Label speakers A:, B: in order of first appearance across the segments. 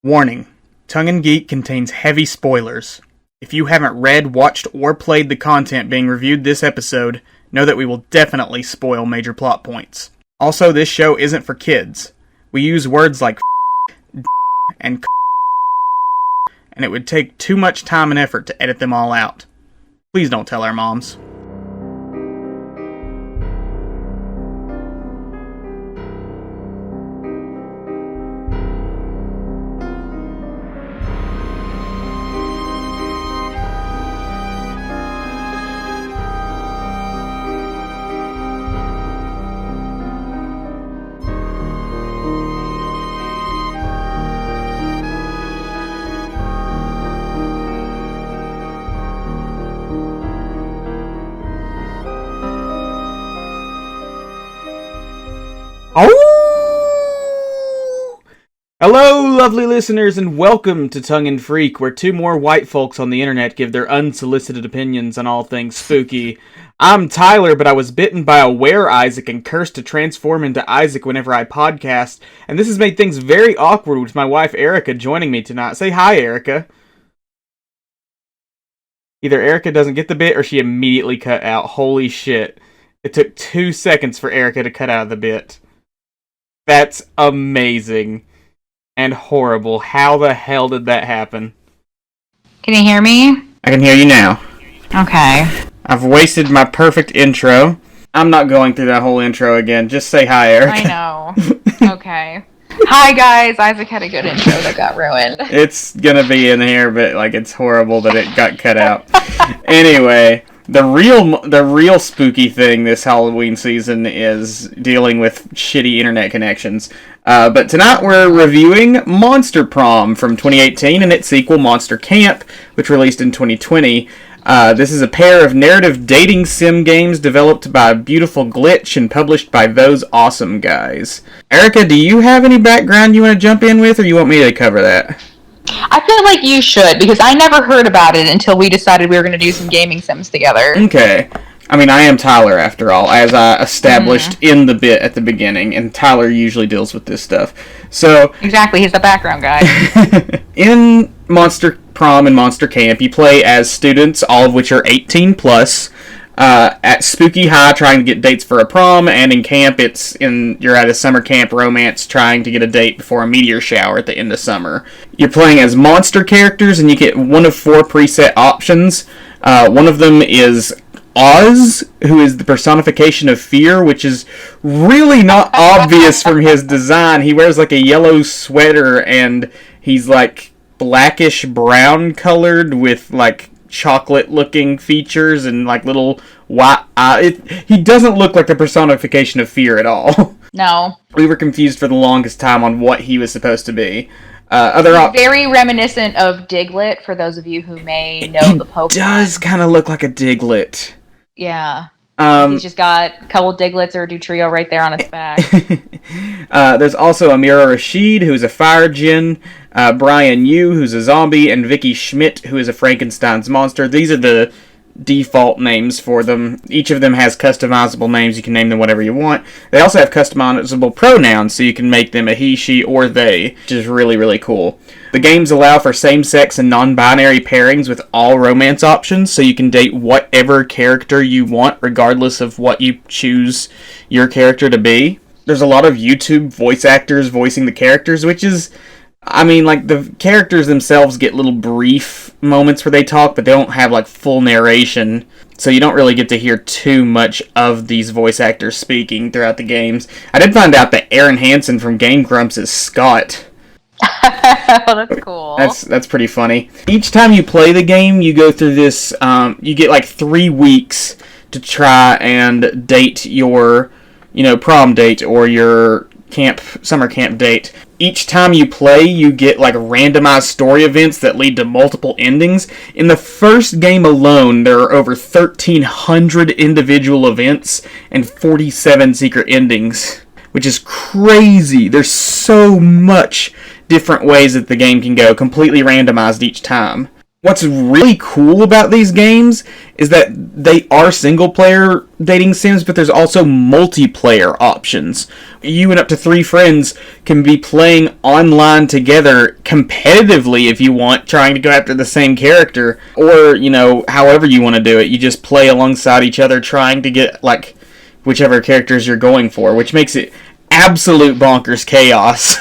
A: Warning, Tongue and Geek contains heavy spoilers. If you haven't read, watched, or played the content being reviewed this episode, know that we will definitely spoil major plot points. Also, this show isn't for kids. We use words like and it would take too much time and effort to edit them all out. Please don't tell our moms. Oh! Hello, lovely listeners, and welcome to Tongue and Freak, where two more white folks on the internet give their unsolicited opinions on all things spooky. I'm Tyler, but I was bitten by a were-Isaac and cursed to transform into Isaac whenever I podcast, and this has made things very awkward with my wife Erica joining me tonight. Say hi, Erica. Either Erica doesn't get the bit, or she immediately cut out. Holy shit. It took 2 seconds for Erica to cut out of the bit. That's amazing. And horrible. How the hell did that happen?
B: Can you hear me?
A: I can hear you now.
B: Okay.
A: I've wasted my perfect intro. I'm not going through that whole intro again. Just say hi, Erica.
B: I know. Okay. Hi, guys. Isaac had a good intro that got ruined.
A: It's gonna be in here, but it's horrible that it got cut out. Anyway, the real spooky thing this Halloween season is dealing with shitty internet connections. But tonight we're reviewing Monster Prom from 2018 and its sequel Monster Camp, which released in 2020. This is a pair of narrative dating sim games developed by Beautiful Glitch and published by Those Awesome Guys. Erica, do you have any background you want to jump in with, or you want me to cover that?
B: I feel like you should, because I never heard about it until we decided we were going to do some gaming sims together.
A: Okay. I mean, I am Tyler, after all, as I established in the bit at the beginning, and Tyler usually deals with this stuff. So
B: exactly, he's the background guy.
A: In Monster Prom and Monster Camp, you play as students, all of which are 18 plus, at Spooky High trying to get dates for a prom, and in camp you're at a summer camp romance trying to get a date before a meteor shower at the end of summer. You're playing as monster characters, and you get one of 4 preset options. One of them is Oz, who is the personification of fear, which is really not obvious from his design. He wears a yellow sweater, and he's blackish brown colored with chocolate looking features and little white eye. He doesn't look like the personification of fear at all.
B: No.
A: We were confused for the longest time on what he was supposed to be.
B: Very reminiscent of Diglett, for those of you who may know the Pokemon.
A: It does kind of look like a Diglett.
B: Yeah. He's just got a couple Diglets or a Dutrio right there on his back.
A: There's also Amira Rashid, who's a fire djinn, Brian Yu, who's a zombie, and Vicky Schmidt, who is a Frankenstein's monster. These are the default names for them. Each of them has customizable names. You can name them whatever you want. They also have customizable pronouns, so you can make them a he, she, or they, which is really, really cool. The games allow for same-sex and non-binary pairings with all romance options, so you can date whatever character you want, regardless of what you choose your character to be. There's a lot of YouTube voice actors voicing the characters, which is, the characters themselves get little brief moments where they talk, but they don't have, full narration, so you don't really get to hear too much of these voice actors speaking throughout the games. I did find out that Aaron Hansen from Game Grumps is Scott.
B: Oh, that's cool.
A: That's pretty funny. Each time you play the game, you go through this, you get 3 weeks to try and date your, prom date or your summer camp date. Each time you play, you get randomized story events that lead to multiple endings. In the first game alone, there are over 1,300 individual events and 47 secret endings, which is crazy. There's so much different ways that the game can go, completely randomized each time. What's really cool about these games is that they are single-player dating sims, but there's also multiplayer options. You and up to 3 friends can be playing online together competitively if you want, trying to go after the same character, or, however you want to do it. You just play alongside each other trying to get, whichever characters you're going for, which makes it absolute bonkers chaos.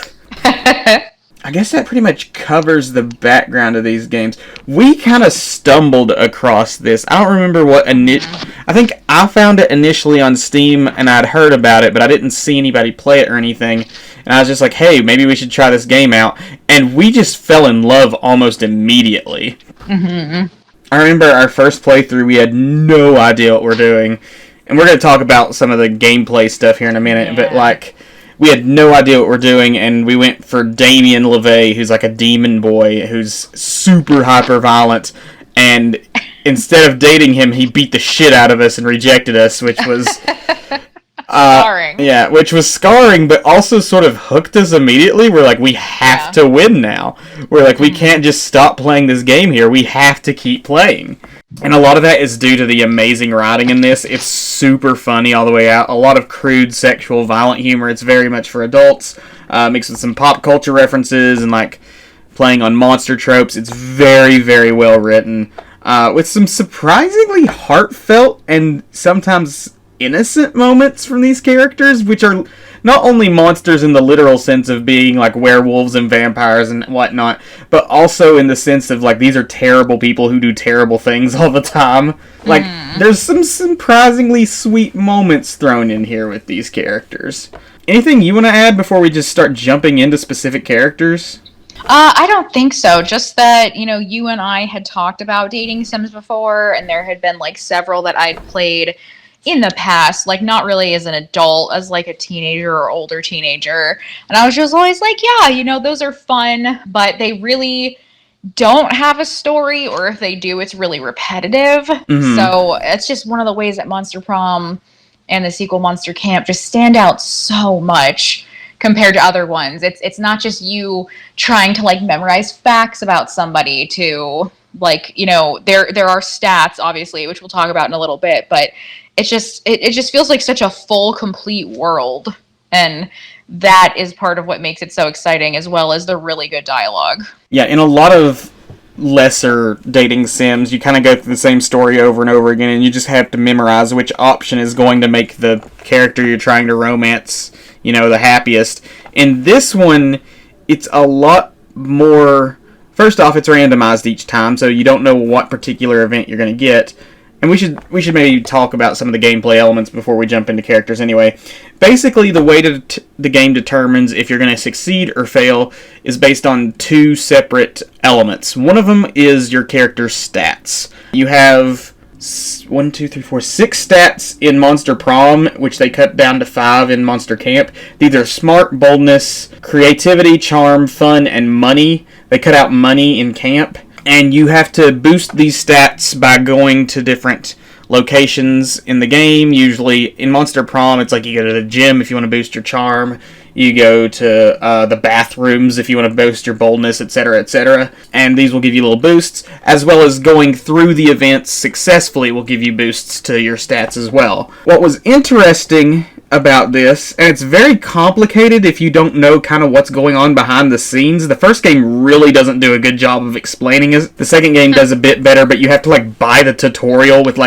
A: I guess that pretty much covers the background of these games. We kind of stumbled across this. I don't remember what I think I found it initially on Steam, and I'd heard about it, but I didn't see anybody play it or anything. And I was just like, hey, maybe we should try this game out. And we just fell in love almost immediately. Mm-hmm. I remember our first playthrough, we had no idea what we're doing. And we're going to talk about some of the gameplay stuff here in a minute, but we had no idea what we're doing, and we went for Damien LeVay, who's like a demon boy, who's super hyper-violent, and instead of dating him, he beat the shit out of us and rejected us, which was...
B: scarring.
A: Yeah, which was scarring, but also sort of hooked us immediately. We're like, we have to win now. We're like, we can't just stop playing this game here. We have to keep playing. And a lot of that is due to the amazing writing in this. It's super funny all the way out. A lot of crude, sexual, violent humor. It's very much for adults. Mixed with some pop culture references and playing on monster tropes. It's very, very well written. With some surprisingly heartfelt and sometimes innocent moments from these characters, which are not only monsters in the literal sense of being werewolves and vampires and whatnot, but also in the sense of these are terrible people who do terrible things all the time. There's some surprisingly sweet moments thrown in here with these characters. Anything you want to add before we just start jumping into specific characters?
B: I don't think so. Just that, you and I had talked about dating sims before, and there had been several that I'd played in the past, not really as an adult, as a teenager or older teenager. And I was just always yeah, those are fun, but they really don't have a story, or if they do, it's really repetitive. Mm-hmm. So it's just one of the ways that Monster Prom and the sequel Monster Camp just stand out so much compared to other ones. It's not just you trying to memorize facts about somebody to there are stats, obviously, which we'll talk about in a little bit, but it just feels like such a full, complete world, and that is part of what makes it so exciting, as well as the really good dialogue.
A: Yeah, in a lot of lesser dating sims, you kind of go through the same story over and over again, and you just have to memorize which option is going to make the character you're trying to romance, the happiest. In this one, it's a lot more... First off, it's randomized each time, so you don't know what particular event you're going to get. And we should maybe talk about some of the gameplay elements before we jump into characters anyway. Basically, the way the game determines if you're going to succeed or fail is based on 2 separate elements. One of them is your character's stats. You have 6 stats in Monster Prom, which they cut down to 5 in Monster Camp. These are smart, boldness, creativity, charm, fun, and money. They cut out money in Camp. And you have to boost these stats by going to different locations in the game. Usually in Monster Prom, it's you go to the gym if you want to boost your charm. You go to the bathrooms if you want to boost your boldness, etc., etc. And these will give you little boosts, as well as going through the events successfully will give you boosts to your stats as well. What was interesting about this, and it's very complicated if you don't know kind of what's going on behind the scenes. The first game really doesn't do a good job of explaining it. The second game does a bit better, but you have to buy the tutorial with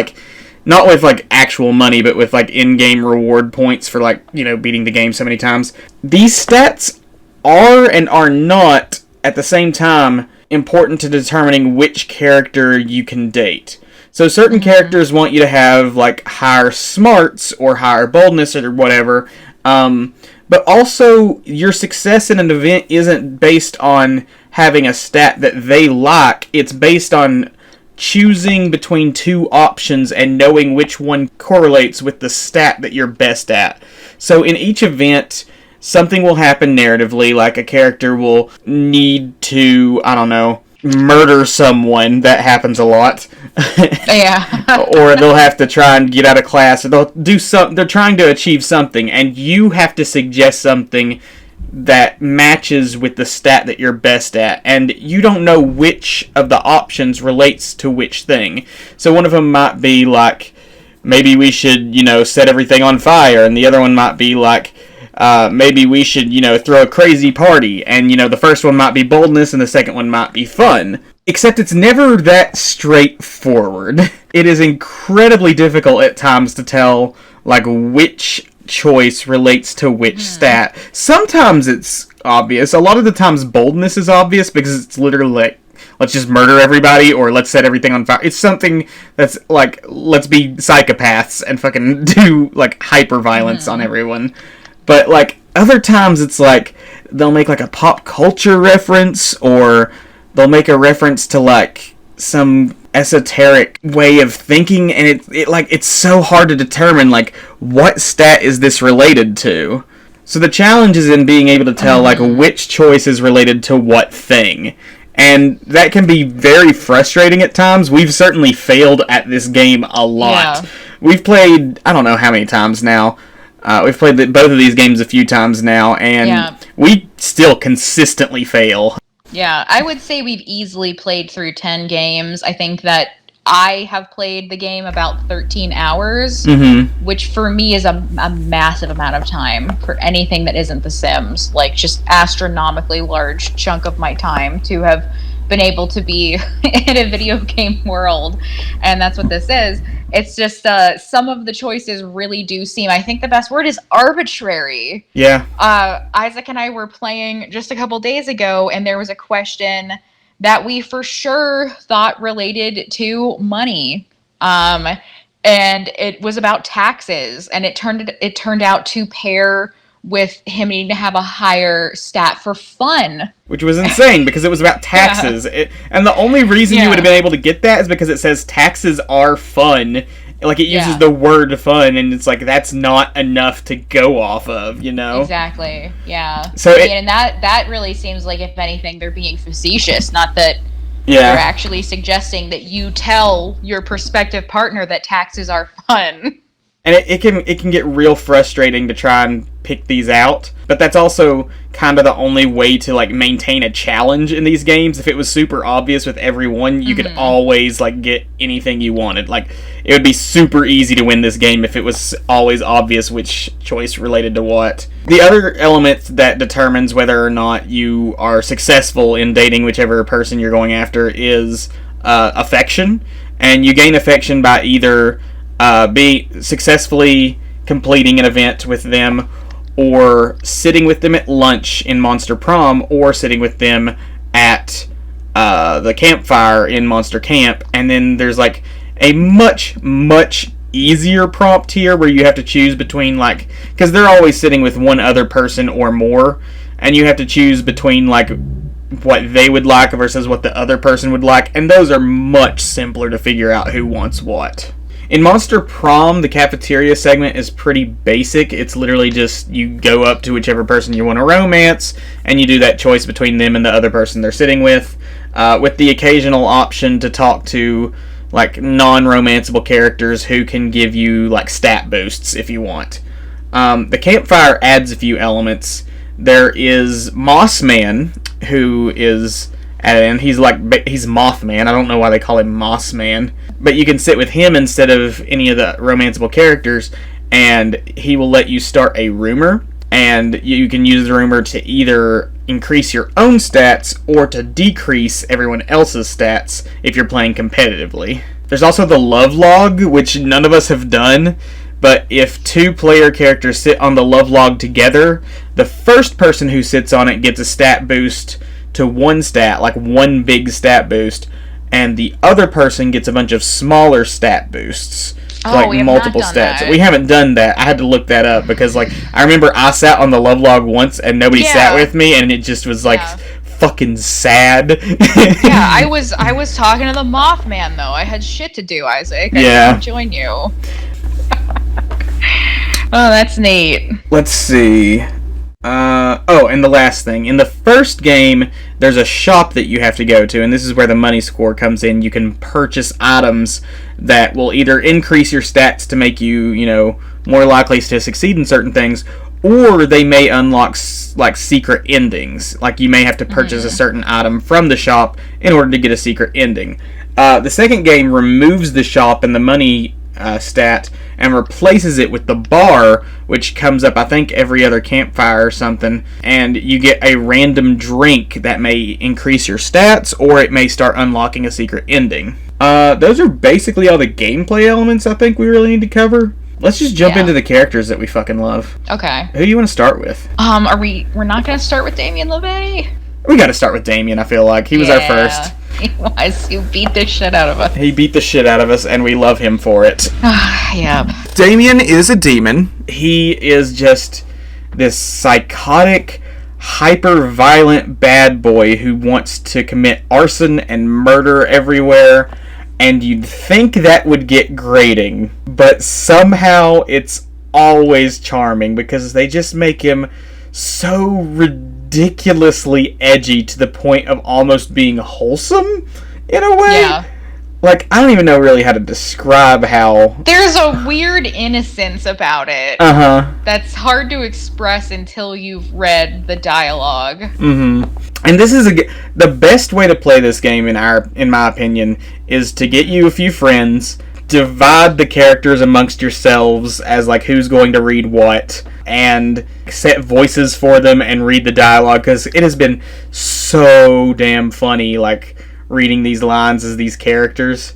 A: not with actual money, but with in-game reward points for beating the game so many times. These stats are and are not at the same time important to determining which character you can date. So certain characters want you to have higher smarts or higher boldness or whatever, but also your success in an event isn't based on having a stat that they like. It's based on choosing between 2 options and knowing which one correlates with the stat that you're best at. So in each event, something will happen narratively, a character will need to, murder someone. That happens a lot.
B: Yeah.
A: Or they'll have to try and get out of class, or they'll do something. They're trying to achieve something, and you have to suggest something that matches with the stat that you're best at, and you don't know which of the options relates to which thing. So one of them might be like, maybe we should, set everything on fire, and the other one might be like, maybe we should, throw a crazy party, and, the first one might be boldness, and the second one might be fun. Except it's never that straightforward. It is incredibly difficult at times to tell, like, which choice relates to which stat. Sometimes it's obvious. A lot of the times boldness is obvious because it's literally like, let's just murder everybody or let's set everything on fire. It's something that's like, let's be psychopaths and fucking do like hyper violence on everyone. But like other times it's like they'll make like a pop culture reference, or they'll make a reference to like some esoteric way of thinking, and it's so hard to determine like what stat is this related to. So the challenge is in being able to tell like which choice is related to what thing, and that can be very frustrating at times. We've certainly failed at this game a lot. Yeah. We've played I don't know how many times now. We've played both of these games a few times now, and we still consistently fail.
B: Yeah, I would say we've easily played through 10 games. I think that I have played the game about 13 hours, which for me is a massive amount of time for anything that isn't The Sims. Like, just astronomically large chunk of my time to have been able to be in a video game world, and that's what this is. It's just some of the choices really do seem, I think the best word is arbitrary.
A: Yeah.
B: Isaac and I were playing just a couple days ago, and there was a question that we for sure thought related to money. And it was about taxes, and it turned out to pair with him needing to have a higher stat for fun.
A: Which was insane, because it was about taxes. And the only reason you would have been able to get that is because it says taxes are fun. Like, it uses the word fun, and it's like, that's not enough to go off of,
B: Exactly, yeah.
A: So
B: and that really seems like, if anything, they're being facetious, not that they're actually suggesting that you tell your prospective partner that taxes are fun.
A: And it can get real frustrating to try and pick these out, but that's also kind of the only way to like maintain a challenge in these games. If it was super obvious with every one, you could always like get anything you wanted. Like, it would be super easy to win this game if it was always obvious which choice related to what. The other element that determines whether or not you are successful in dating whichever person you're going after is affection, and you gain affection by either be successfully completing an event with them, or sitting with them at lunch in Monster Prom, or sitting with them at the campfire in Monster Camp. And then there's like a much, much easier prompt here where you have to choose between, like, because they're always sitting with one other person or more, and you have to choose between like what they would like versus what the other person would like, and those are much simpler to figure out who wants what. In Monster Prom, the cafeteria segment is pretty basic. It's literally just you go up to whichever person you want to romance, and you do that choice between them and the other person they're sitting with the occasional option to talk to like non-romanceable characters who can give you like stat boosts if you want. The campfire adds a few elements. There is Mossman, who is and he's Mothman. I don't know why they call him Mossman, but you can sit with him instead of any of the romanceable characters, and he will let you start a rumor, and you can use the rumor to either increase your own stats or to decrease everyone else's stats if you're playing competitively. There's also the love log, which none of us have done, but if two player characters sit on the love log together, the first person who sits on it gets a stat boost to one stat, like one big stat boost, and the other person gets a bunch of smaller stat boosts, like multiple stats. That. We haven't done that. I had to look that up because, like, I remember I sat on the love log once and nobody sat with me, and it just was like fucking sad.
B: I was talking to the Mothman though. I had shit to do, Isaac. I didn't join you. Oh, that's neat.
A: Let's see. And the last thing. In the first game, there's a shop that you have to go to, and this is where the money score comes in. You can purchase items that will either increase your stats to make you, more likely to succeed in certain things, or they may unlock like secret endings. Like you may have to purchase a certain item from the shop in order to get a secret ending. The second game removes the shop and the money stat and replaces it with the bar, which comes up I think every other campfire or something, and you get a random drink that may increase your stats or it may start unlocking a secret ending. Those are basically all the gameplay elements I think we really need to cover. Let's just jump into the characters that we fucking love.
B: Okay.
A: Who do you want to start with?
B: We're not gonna start with Damien LeVay?
A: We gotta start with Damien, I feel like. He was our first.
B: He was. He beat the shit out of us.
A: He beat the shit out of us, and we love him for it.
B: Yeah.
A: Damien is a demon. He is just this psychotic, hyper-violent bad boy who wants to commit arson and murder everywhere, and you'd think that would get grating, but somehow it's always charming because they just make him so ridiculously edgy to the point of almost being wholesome in a way.
B: Yeah.
A: Like, I don't even know really how to describe how...
B: There's a weird innocence about it.
A: Uh-huh.
B: That's hard to express until you've read the dialogue.
A: Mm-hmm. And this is the best way to play this game, in my opinion, is to get you a few friends, divide the characters amongst yourselves as, like, who's going to read what, and set voices for them and read the dialogue, because it has been so damn funny, like, reading these lines as these characters.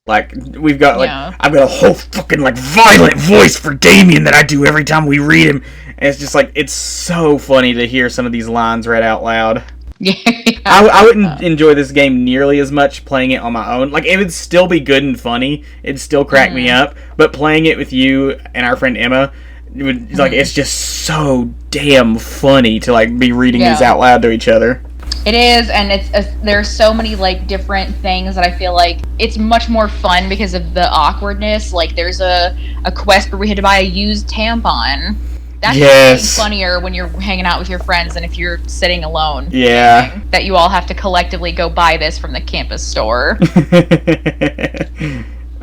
A: Like, we've got, like, I've got a whole fucking, like, violent voice for Damien that I do every time we read him. And it's just, like, it's so funny to hear some of these lines read out loud.
B: Yeah.
A: I wouldn't enjoy this game nearly as much playing it on my own. Like, it would still be good and funny. It'd still crack me up. But playing it with you and our friend Emma, like, it's just so damn funny to, like, be reading these out loud to each other.
B: It is, and there's so many, like, different things that I feel like it's much more fun because of the awkwardness. Like, there's a quest where we had to buy a used tampon. That's funnier when you're hanging out with your friends than if you're sitting alone.
A: Yeah.
B: That you all have to collectively go buy this from the campus store.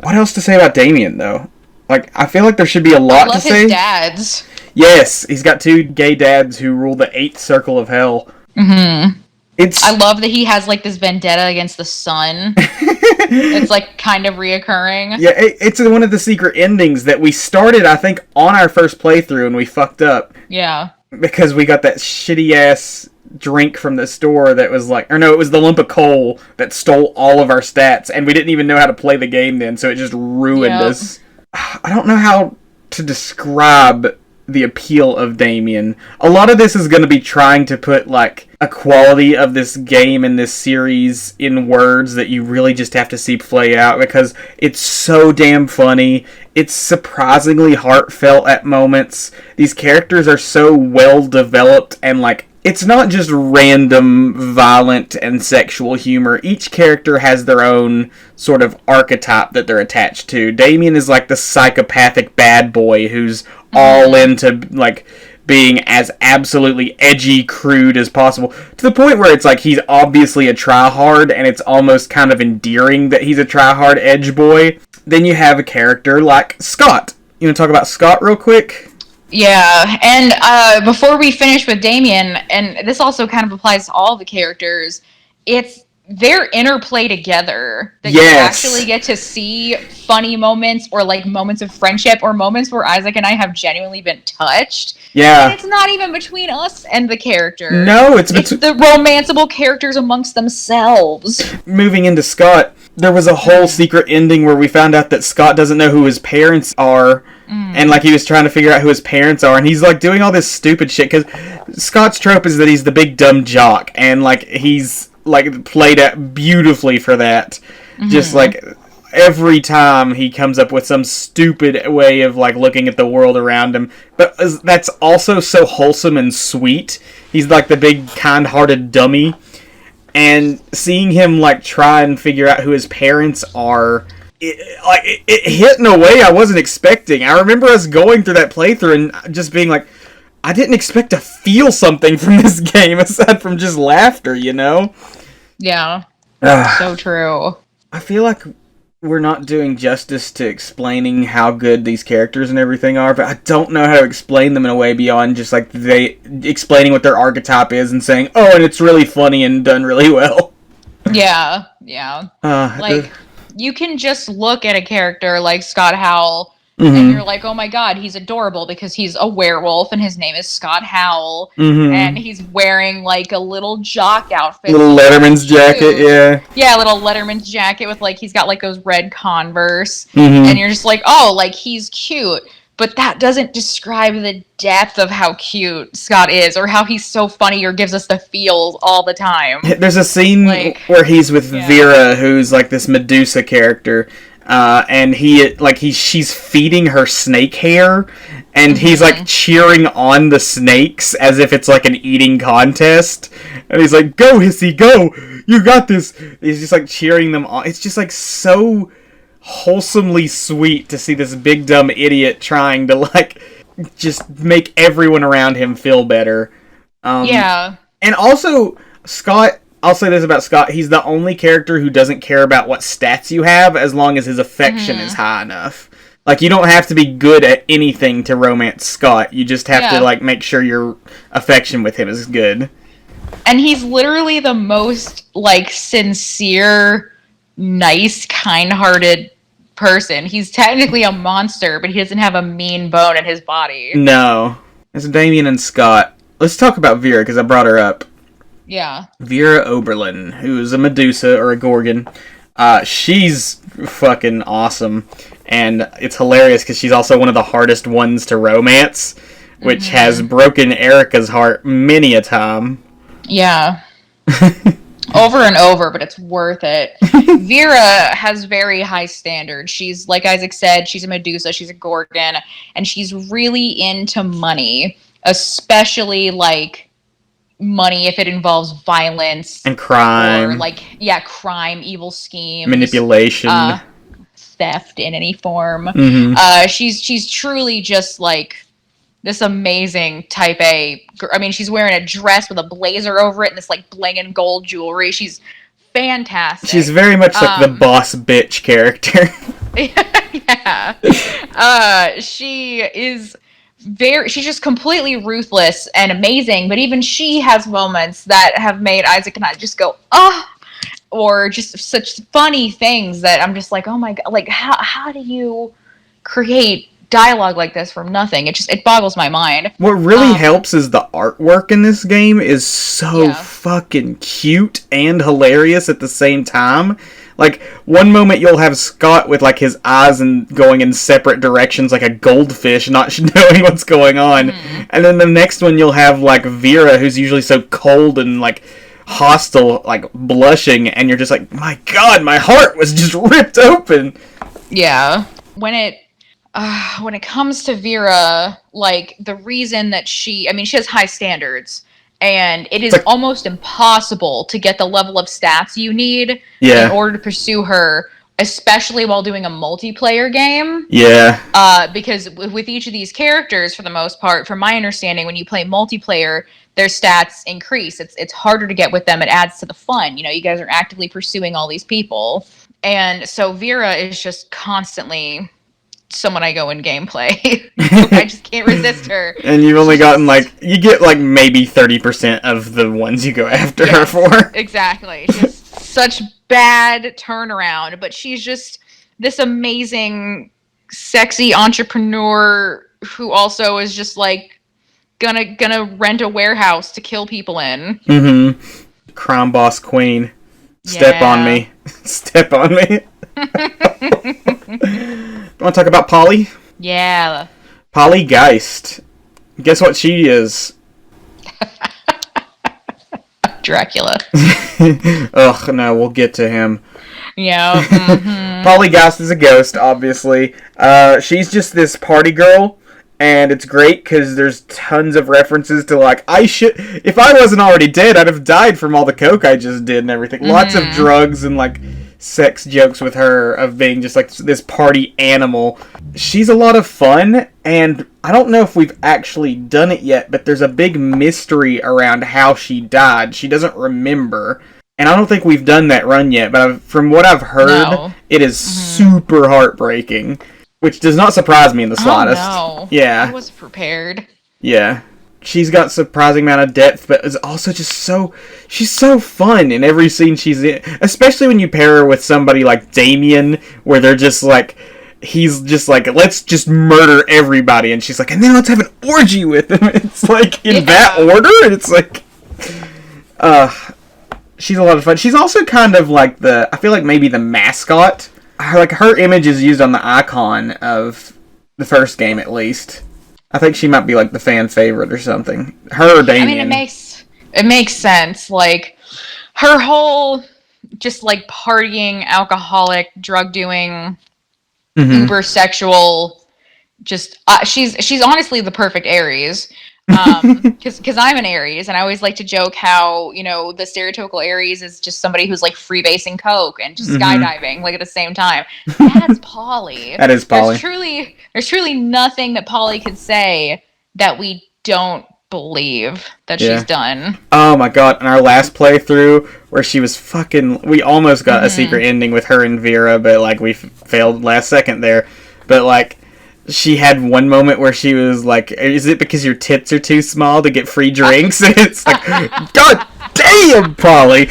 A: What else to say about Damien, though? Like, I feel like there should be a lot to say.
B: I love his dads.
A: Yes, he's got two gay dads who rule the 8th circle of hell.
B: Mm-hmm. I love that he has, like, this vendetta against the sun. It's, like, kind of reoccurring.
A: Yeah, it's one of the secret endings that we started, I think, on our first playthrough, and we fucked up.
B: Yeah.
A: Because we got that shitty-ass drink from the store that was like... Or no, it was the lump of coal that stole all of our stats, and we didn't even know how to play the game then, so it just ruined us. I don't know how to describe the appeal of Damien. A lot of this is going to be trying to put, like, a quality of this game and this series in words that you really just have to see play out, because it's so damn funny. It's surprisingly heartfelt at moments. These characters are so well developed, and, like, it's not just random violent and sexual humor. Each character has their own sort of archetype that they're attached to. Damien is like the psychopathic bad boy who's all into, like, being as absolutely edgy, crude as possible, to the point where it's like he's obviously a tryhard, and it's almost kind of endearing that he's a tryhard edge boy. Then you have a character like Scott. You want to talk about Scott real quick?
B: Yeah, and before we finish with Damien, and this also kind of applies to all the characters, it's their interplay together that you actually get to see funny moments, or like moments of friendship, or moments where Isaac and I have genuinely been touched.
A: Yeah.
B: And it's not even between us and the character.
A: No, it's
B: the romanceable characters amongst themselves.
A: Moving into Scott, there was a whole secret ending where we found out that Scott doesn't know who his parents are. And, like, he was trying to figure out who his parents are, and he's, like, doing all this stupid shit, because Scott's trope is that he's the big dumb jock, and, like, he's, like, played out beautifully for that. Just, like, every time he comes up with some stupid way of, like, looking at the world around him. But that's also so wholesome and sweet. He's, like, the big, kind-hearted dummy. And seeing him, like, try and figure out who his parents are... It hit in a way I wasn't expecting. I remember us going through that playthrough and just being like, I didn't expect to feel something from this game aside from just laughter, you know?
B: Yeah. So true.
A: I feel like we're not doing justice to explaining how good these characters and everything are, but I don't know how to explain them in a way beyond just like they explaining what their archetype is and saying, oh, and it's really funny and done really well.
B: Yeah. Like, you can just look at a character like Scott Howell, and you're like, oh my god, he's adorable because he's a werewolf and his name is Scott Howell, and he's wearing like a little jock outfit.
A: Little Letterman's jacket, yeah.
B: Yeah, little Letterman's jacket with like, he's got like those red Converse, and you're just like, oh, like he's cute. But that doesn't describe the depth of how cute Scott is, or how he's so funny or gives us the feels all the time.
A: There's a scene where he's with Vera, who's like this Medusa character, and she's feeding her snake hair, and he's like cheering on the snakes as if it's like an eating contest, and he's like, "Go, Hissy, go! You got this!" He's just like cheering them on. It's just like so wholesomely sweet to see this big dumb idiot trying to like just make everyone around him feel better. And also Scott, I'll say this about Scott, he's the only character who doesn't care about what stats you have as long as his affection is high enough. Like, you don't have to be good at anything to romance Scott. You just have to like make sure your affection with him is good.
B: And he's literally the most like sincere, nice, kind-hearted person. He's technically a monster, but he doesn't have a mean bone in his body.
A: No. It's Damien and Scott. Let's talk about Vera, because I brought her up.
B: Yeah.
A: Vera Oberlin, who's a Medusa or a Gorgon. She's fucking awesome. And it's hilarious because she's also one of the hardest ones to romance, which has broken Erica's heart many a time.
B: Yeah. Over and over, but it's worth it. Vera has very high standards. She's, like Isaac said, she's a Medusa, she's a Gorgon, and she's really into money, especially, like, money if it involves violence.
A: And crime.
B: Or, like, crime, evil schemes.
A: Manipulation.
B: Theft in any form. She's truly just, like, this amazing type A. I mean, she's wearing a dress with a blazer over it and this like blingin' gold jewelry. She's fantastic. She's very much like
A: the boss bitch character.
B: She's just completely ruthless and amazing, but even she has moments that have made Isaac and I just go, oh, or just such funny things that I'm just like, oh my god, like how do you create dialogue like this from nothing? It boggles my mind.
A: What really helps is the artwork in this game is so fucking cute and hilarious at the same time. Like, one moment you'll have Scott with like his eyes and going in separate directions like a goldfish, not knowing what's going on. And then the next one you'll have like Vera, who's usually so cold and like hostile, like blushing, and you're just like, my god, my heart was just ripped open.
B: Yeah. When it comes to Vera, like, the reason that she has high standards, and it is almost impossible to get the level of stats you need in order to pursue her, especially while doing a multiplayer game.
A: Yeah.
B: Because with each of these characters, for the most part, from my understanding, when you play multiplayer, their stats increase. It's harder to get with them. It adds to the fun. You know, you guys are actively pursuing all these people. And so Vera is just constantly someone I go in gameplay. I just can't resist her.
A: And you've only gotten you get maybe 30% of the ones you go after her for.
B: Exactly. Just such bad turnaround, but she's just this amazing, sexy entrepreneur who also is just like gonna rent a warehouse to kill people in.
A: Crime boss queen. Step on me. Step on me. Want to talk about Polly?
B: Yeah.
A: Polly Geist. Guess what she is?
B: Dracula.
A: Ugh, no, we'll get to him.
B: Yeah.
A: Polly Geist is a ghost, obviously. She's just this party girl, and it's great because there's tons of references to if I wasn't already dead, I'd have died from all the coke I just did and everything. Lots of drugs and sex jokes with her of being just this party animal. She's a lot of fun, and I don't know if we've actually done it yet, but there's a big mystery around how she died. She doesn't remember. And I don't think we've done that run yet, but from what I've heard,
B: No.
A: it is super heartbreaking, which does not surprise me in the slightest.
B: Oh, no.
A: Yeah.
B: I was prepared.
A: Yeah. She's got surprising amount of depth, but is also just she's so fun in every scene she's in. Especially when you pair her with somebody like Damien, where they're just like, he's just like, let's just murder everybody, and she's like, and then let's have an orgy with them. It's like, in that order, and it's like, she's a lot of fun. She's also kind of like I feel like maybe the mascot. Like, her image is used on the icon of the first game, at least. I think she might be like the fan favorite or something. Her or Damien.
B: I mean, it makes sense. Like, her whole just like partying, alcoholic, drug doing, uber sexual. Just she's honestly the perfect Aries. Because I'm an Aries, and I always like to joke how, you know, the stereotypical Aries is just somebody who's like freebasing coke and just skydiving like at the same time. That's Polly.
A: That is Polly.
B: There's truly nothing that Polly could say that we don't believe that she's done.
A: Oh my god! In our last playthrough, where she was we almost got a secret ending with her and Vera, but like we failed last second there. But like, she had one moment where she was like, is it because your tits are too small to get free drinks? And it's like, god damn, Polly!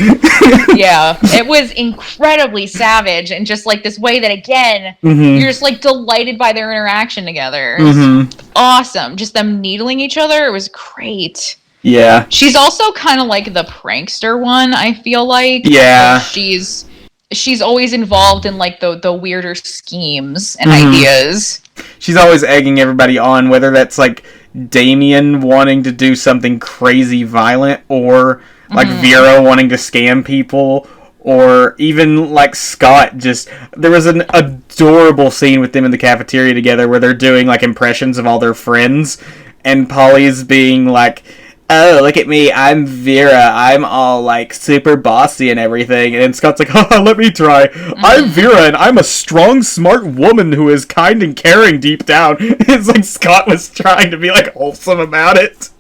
B: Yeah, it was incredibly savage, and just like this way that, again, you're just like delighted by their interaction together. Awesome. Just them needling each other, it was great.
A: Yeah.
B: She's also kind of like the prankster one, I feel like.
A: Yeah.
B: Like she's always involved in like the weirder schemes and ideas.
A: She's always egging everybody on, whether that's like Damien wanting to do something crazy violent, or like Vera wanting to scam people, or even like Scott there was an adorable scene with them in the cafeteria together where they're doing like impressions of all their friends, and Polly's being like, oh, look at me, I'm Vera, I'm all, like, super bossy and everything, and Scott's like, haha, let me try, I'm Vera, and I'm a strong, smart woman who is kind and caring deep down. It's like Scott was trying to be, like, wholesome about it.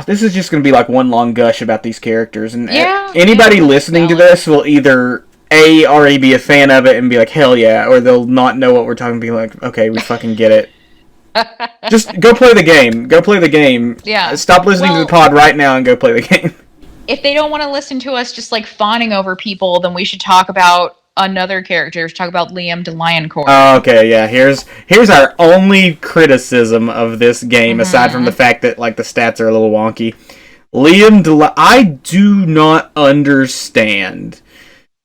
A: This is just gonna be, like, one long gush about these characters, and anybody listening to this will either already be a fan of it and be like, hell yeah, or they'll not know what we're talking, and be like, okay, we fucking get it. Just go play the game. Go play the game.
B: Yeah.
A: Stop listening to the pod right now and go play the game.
B: If they don't want to listen to us just like fawning over people, then we should talk about another character. Talk about Liam de Lioncourt.
A: Oh, okay, yeah. Here's our only criticism of this game, aside from the fact that like the stats are a little wonky. I do not understand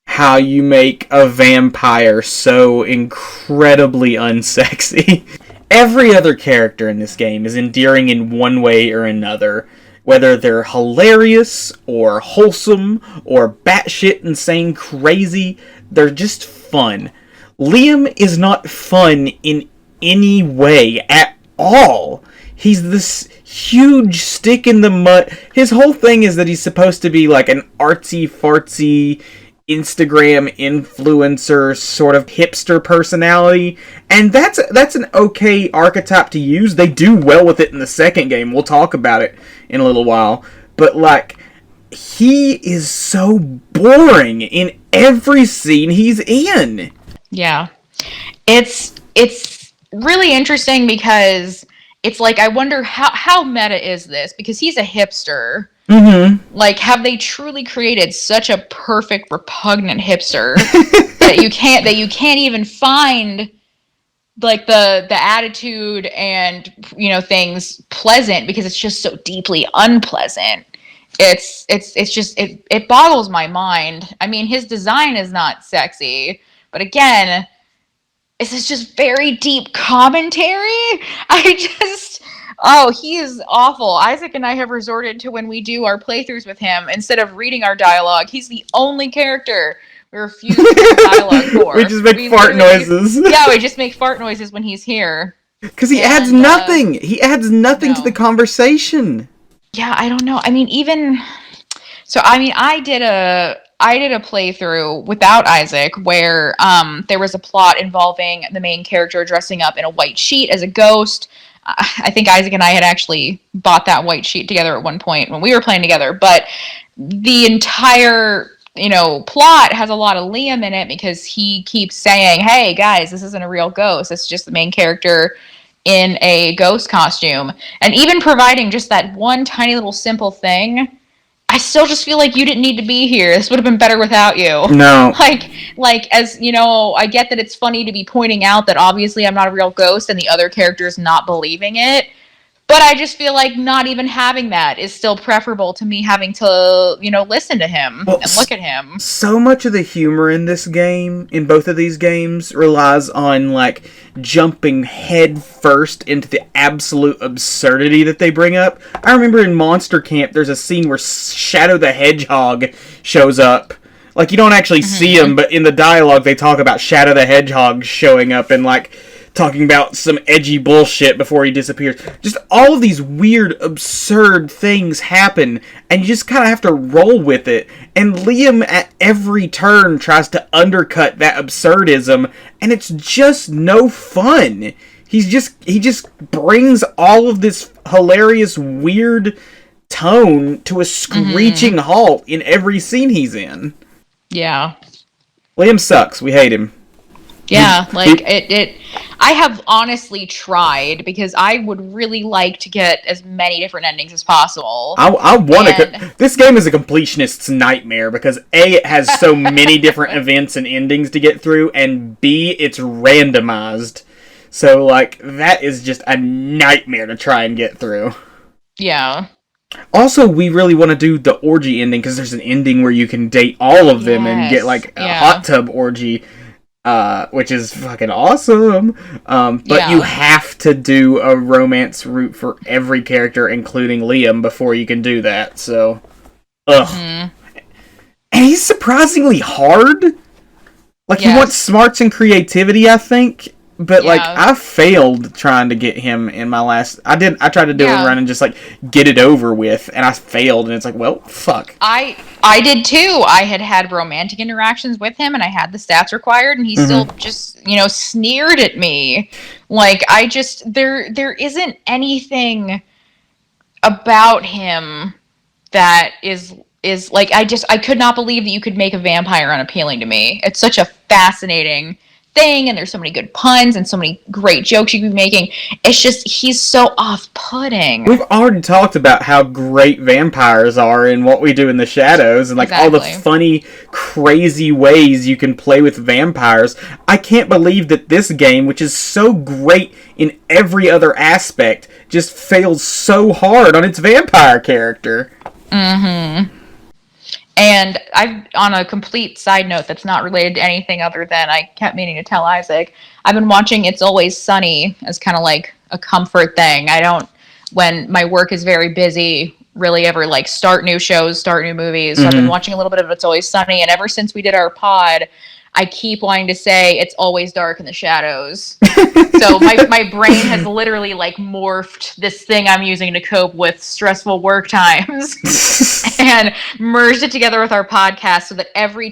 A: how you make a vampire so incredibly unsexy. Every other character in this game is endearing in one way or another. Whether they're hilarious, or wholesome, or batshit insane crazy, they're just fun. Liam is not fun in any way at all. He's this huge stick in the mud. His whole thing is that he's supposed to be like an artsy-fartsy Instagram influencer sort of hipster personality, and that's an okay archetype to use. They do well with it in the second game. We'll talk about it in a little while. But like, he is so boring in every scene he's in. Yeah.
B: It's really interesting because it's like, I wonder how meta is this, because he's a hipster. Like, have they truly created such a perfect, repugnant hipster that you can't even find like the attitude and, you know, things pleasant, because it's just so deeply unpleasant. It's just it boggles my mind. I mean, his design is not sexy, but again, this is just very deep commentary. He is awful. Isaac and I have resorted to, when we do our playthroughs with him, instead of reading our dialogue, he's the only character we refuse to read dialogue for.
A: We just make fart noises.
B: Yeah, we just make fart noises when he's here.
A: Because he adds nothing. He adds nothing to the conversation.
B: Yeah, I don't know. I mean, I did a playthrough without Isaac where there was a plot involving the main character dressing up in a white sheet as a ghost, I think Isaac and I had actually bought that white sheet together at one point when we were playing together, but the entire plot has a lot of Liam in it because he keeps saying, hey guys, this isn't a real ghost, it's just the main character in a ghost costume. And even providing just that one tiny little simple thing, I still just feel like you didn't need to be here. This would have been better without you.
A: No.
B: Like as I get that it's funny to be pointing out that obviously I'm not a real ghost and the other character's not believing it. But I just feel like not even having that is still preferable to me having to, listen to him and look at him.
A: So much of the humor in this game, in both of these games, relies on, like, jumping head first into the absolute absurdity that they bring up. I remember in Monster Camp, there's a scene where Shadow the Hedgehog shows up. Like, you don't actually see him, but in the dialogue, they talk about Shadow the Hedgehog showing up and, like, talking about some edgy bullshit before he disappears. Just all of these weird, absurd things happen, and you just kind of have to roll with it. And Liam, at every turn, tries to undercut that absurdism, and it's just no fun. He just brings all of this hilarious, weird tone to a screeching halt in every scene he's in.
B: Yeah.
A: Liam sucks. We hate him.
B: Yeah, I have honestly tried because I would really like to get as many different endings as possible.
A: I want to. This game is a completionist's nightmare because A, it has so many different events and endings to get through, and B, it's randomized. So, like, that is just a nightmare to try and get through.
B: Yeah.
A: Also, we really want to do the orgy ending because there's an ending where you can date all of them and get, like, a hot tub orgy. Which is fucking awesome. But you have to do a romance route for every character, including Liam, before you can do that. So, And he's surprisingly hard. Like, he wants smarts and creativity, I think. But, like, I failed trying to get him in my last... I tried to do a run and just, like, get it over with, and I failed, and it's like, well, fuck.
B: I did, too. I had romantic interactions with him, and I had the stats required, and he still just, sneered at me. Like, there isn't anything about him that is like, I could not believe that you could make a vampire unappealing to me. It's such a fascinating thing, and there's so many good puns and so many great jokes you could be making. It's just, he's so off-putting.
A: We've already talked about how great vampires are in What We Do in the Shadows, and like all the funny, crazy ways you can play with vampires. I can't believe that this game, which is so great in every other aspect, just fails so hard on its vampire character.
B: And on a complete side note that's not related to anything other than I kept meaning to tell Isaac, I've been watching It's Always Sunny as kind of like a comfort thing. I don't, when my work is very busy, really ever like start new shows, start new movies. So I've been watching a little bit of It's Always Sunny, and ever since we did our pod, I keep wanting to say it's always dark in the shadows. So my brain has literally like morphed this thing I'm using to cope with stressful work times and merged it together with our podcast so that every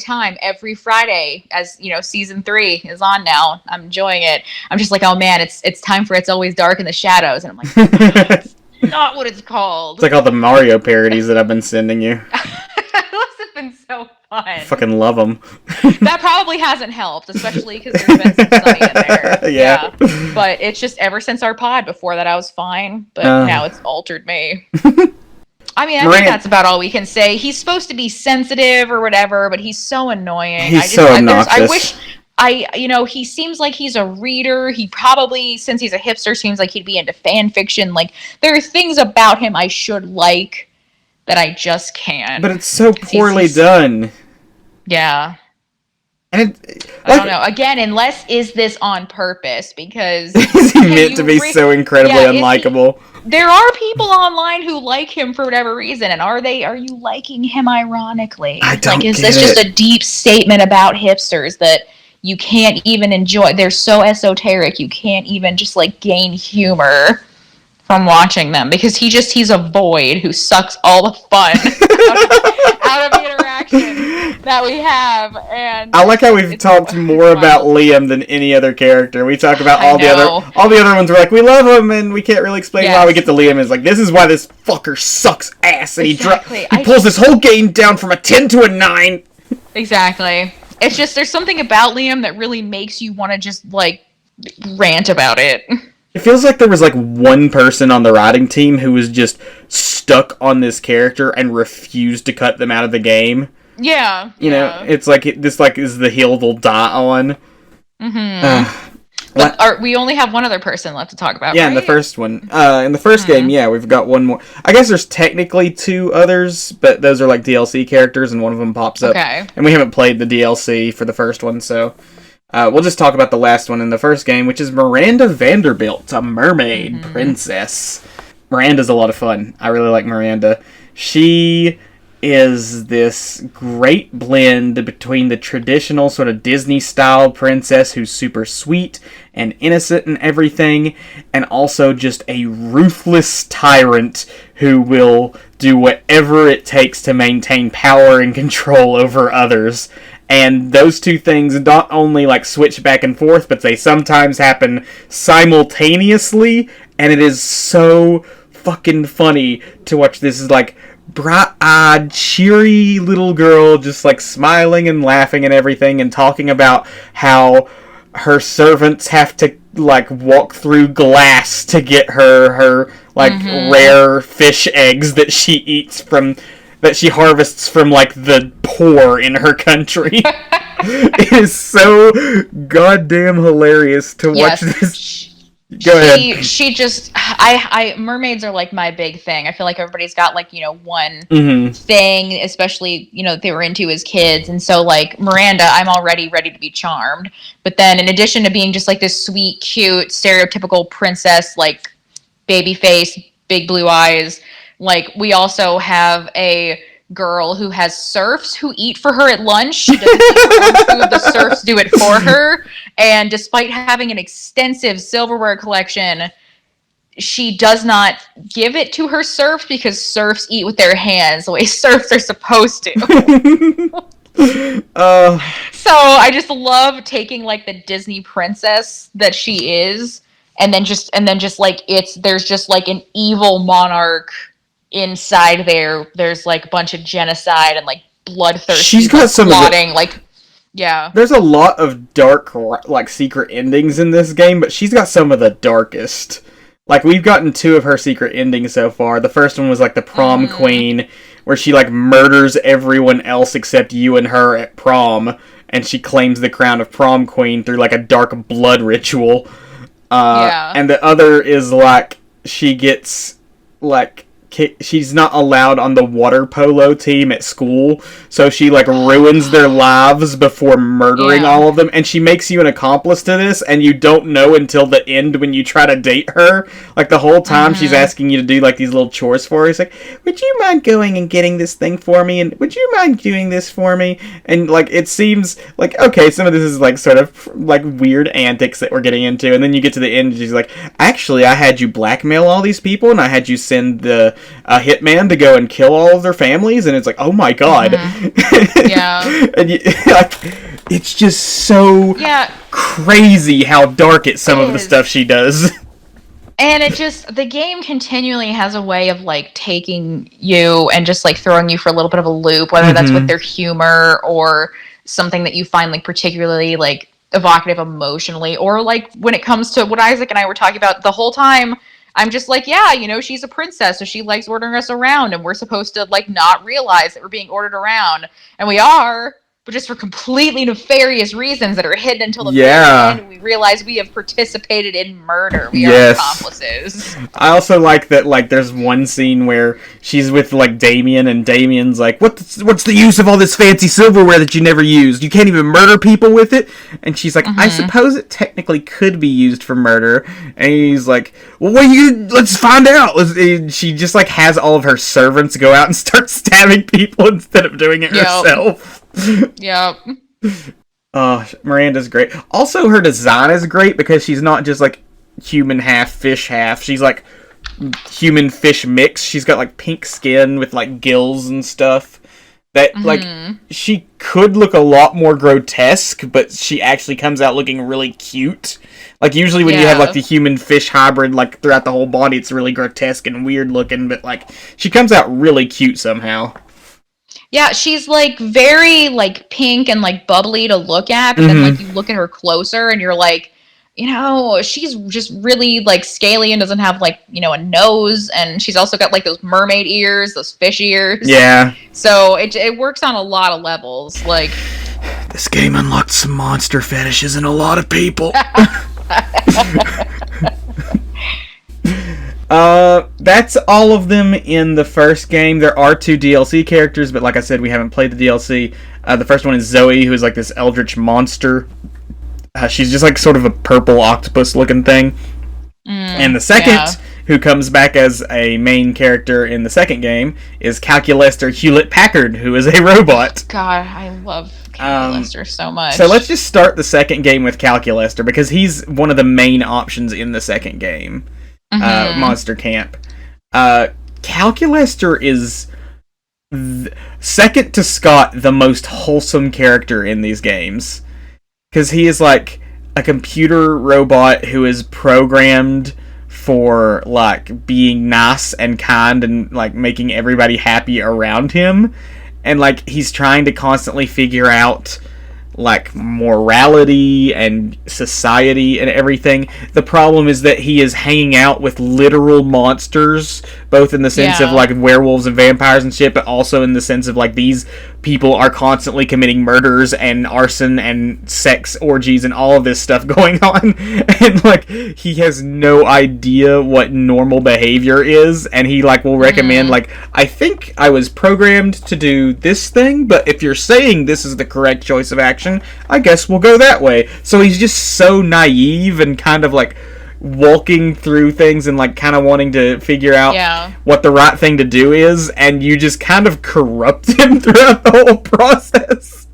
B: Friday, as season 3 is on now, I'm enjoying it. I'm just like, oh man, it's time for It's Always Dark in the Shadows. And I'm like, that's not what it's called.
A: It's like all the Mario parodies that I've been sending you.
B: Those have been so fun.
A: I fucking love them.
B: That probably hasn't helped, especially because there's been some sunny in there. Yeah. But it's just ever since our pod. Before that, I was fine, but now it's altered me. I mean, I think that's about all we can say. He's supposed to be sensitive or whatever, but he's so annoying.
A: He's so obnoxious.
B: I wish he seems like he's a reader. He probably, since he's a hipster, seems like he'd be into fan fiction. Like, there are things about him I should like that I just can't.
A: But it's so poorly done.
B: Yeah.
A: And
B: I don't know. Again, unless is this on purpose? Because
A: is he meant to be so incredibly unlikable?
B: There are people online who like him for whatever reason, and are you liking him ironically?
A: I don't
B: is this just a deep statement about hipsters that you can't even enjoy? They're so esoteric, you can't even just like gain humor from watching them, because he's a void who sucks all the fun out of the interaction. interaction that we have, and
A: I like how we've talked more about Liam than any other character. We talk about all the other ones. We're like, we love him, and we can't really explain why. We get to Liam, and it's like, this is why this fucker sucks ass, and he pulls this whole game down from a 10 to a 9.
B: Exactly. It's just, there's something about Liam that really makes you want to just, like, rant about it.
A: It feels like there was, like, one person on the writing team who was just stuck on this character and refused to cut them out of the game.
B: Yeah.
A: You know, it's like, this, like, is the hill they'll die on.
B: Mm-hmm. But we only have one other person left to talk about,
A: Yeah,
B: right?
A: in the first one. In the first game, yeah, we've got one more. I guess there's technically 2 others, but those are like DLC characters, and one of them pops up.
B: Okay.
A: And we haven't played the DLC for the first one, so we'll just talk about the last one in the first game, which is Miranda Vanderbilt, a mermaid princess. Miranda's a lot of fun. I really like Miranda. She is this great blend between the traditional sort of Disney-style princess who's super sweet and innocent and everything, and also just a ruthless tyrant who will do whatever it takes to maintain power and control over others. And those two things not only, like, switch back and forth, but they sometimes happen simultaneously, and it is so fucking funny to watch this, like, bright-eyed, cheery little girl just, like, smiling and laughing and everything, and talking about how her servants have to, like, walk through glass to get her like, rare fish eggs that she eats that she harvests from, like, the poor in her country. It is so goddamn hilarious to watch this. Go ahead.
B: She just, mermaids are, like, my big thing. I feel like everybody's got, like, you know, one thing, especially, you know, they were into as kids. And so, like, Miranda, I'm already ready to be charmed. But then in addition to being just, like, this sweet, cute, stereotypical princess, like, baby face, big blue eyes, like, we also have a girl who has serfs who eat for her at lunch. She doesn't eat her own food, the serfs do it for her. And despite having an extensive silverware collection, she does not give it to her serfs because serfs eat with their hands the way serfs are supposed to. So I just love taking, like, the Disney princess that she is, and then just like there's just, like, an evil monarch inside there's, like, a bunch of genocide and, like, bloodthirsty.
A: She's got some
B: plotting, like, yeah.
A: There's a lot of dark, like, secret endings in this game, but she's got some of the darkest. Like, we've gotten 2 of her secret endings so far. The first one was, like, the prom queen, where she, like, murders everyone else except you and her at prom, and she claims the crown of prom queen through, like, a dark blood ritual. And the other is, like, she gets, like, she's not allowed on the water polo team at school, so she, like, ruins their lives before murdering all of them, and she makes you an accomplice to this, and you don't know until the end when you try to date her. Like, the whole time she's asking you to do, like, these little chores for her. It's like, would you mind going and getting this thing for me, and would you mind doing this for me? And, like, it seems like, okay, some of this is, like, sort of, like, weird antics that we're getting into, and then you get to the end, and she's like, actually, I had you blackmail all these people, and I had you send a hitman to go and kill all of their families, and it's like, oh my god.
B: Yeah.
A: And like, it's just so crazy how dark some of the stuff she does.
B: And it just, the game continually has a way of, like, taking you and just, like, throwing you for a little bit of a loop, whether that's with their humor or something that you find, like, particularly, like, evocative emotionally, or, like, when it comes to what Isaac and I were talking about the whole time, I'm just like, yeah, you know, she's a princess, so she likes ordering us around, and we're supposed to, like, not realize that we're being ordered around. And we are, but just for completely nefarious reasons that are hidden until the very end, and we realize we have participated in murder. We are accomplices.
A: I also like that, like, there's one scene where she's with, like, Damien, and Damien's like, what's the use of all this fancy silverware that you never used? You can't even murder people with it? And she's like, I suppose it technically could be used for murder. And he's like, well, let's find out. And she just, like, has all of her servants go out and start stabbing people instead of doing it herself.
B: Yep.
A: Miranda's great. Also, her design is great because she's not just, like, human half, fish half. She's, like, human fish mix. She's got, like, pink skin with, like, gills and stuff. That, like, she could look a lot more grotesque, but she actually comes out looking really cute. Like, usually when you have, like, the human-fish hybrid, like, throughout the whole body, it's really grotesque and weird looking, but, like, she comes out really cute somehow.
B: Yeah, she's, like, very, like, pink and, like, bubbly to look at, but then, like, you look at her closer and you're like, you know, she's just really, like, scaly and doesn't have, like, you know, a nose, and she's also got, like, those mermaid ears, those fish ears.
A: Yeah.
B: So it works on a lot of levels, like...
A: This game unlocked some monster fetishes in a lot of people. That's all of them in the first game. There are 2 DLC characters, but like I said, we haven't played the DLC. The first one is Zoe, who is like this eldritch monster. She's just like sort of a purple octopus looking thing. And the second, who comes back as a main character in the second game, is Calculester Hewlett-Packard, who is a robot.
B: God, I love Calculester so much.
A: So let's just start the second game with Calculester, because he's one of the main options in the second game. Monster Camp. Calculester is second to Scott the most wholesome character in these games, because he is like a computer robot who is programmed for like being nice and kind and like making everybody happy around him, and like he's trying to constantly figure out like morality and society and everything. The problem is that he is hanging out with literal monsters, both in the sense of like werewolves and vampires and shit, but also in the sense of like these people are constantly committing murders and arson and sex orgies and all of this stuff going on, and like he has no idea what normal behavior is, and he like will recommend like, I think I was programmed to do this thing, but if you're saying this is the correct choice of action, I guess we'll go that way. So he's just so naive and kind of like walking through things and like kind of wanting to figure out what the right thing to do is, and you just kind of corrupt him throughout the whole process.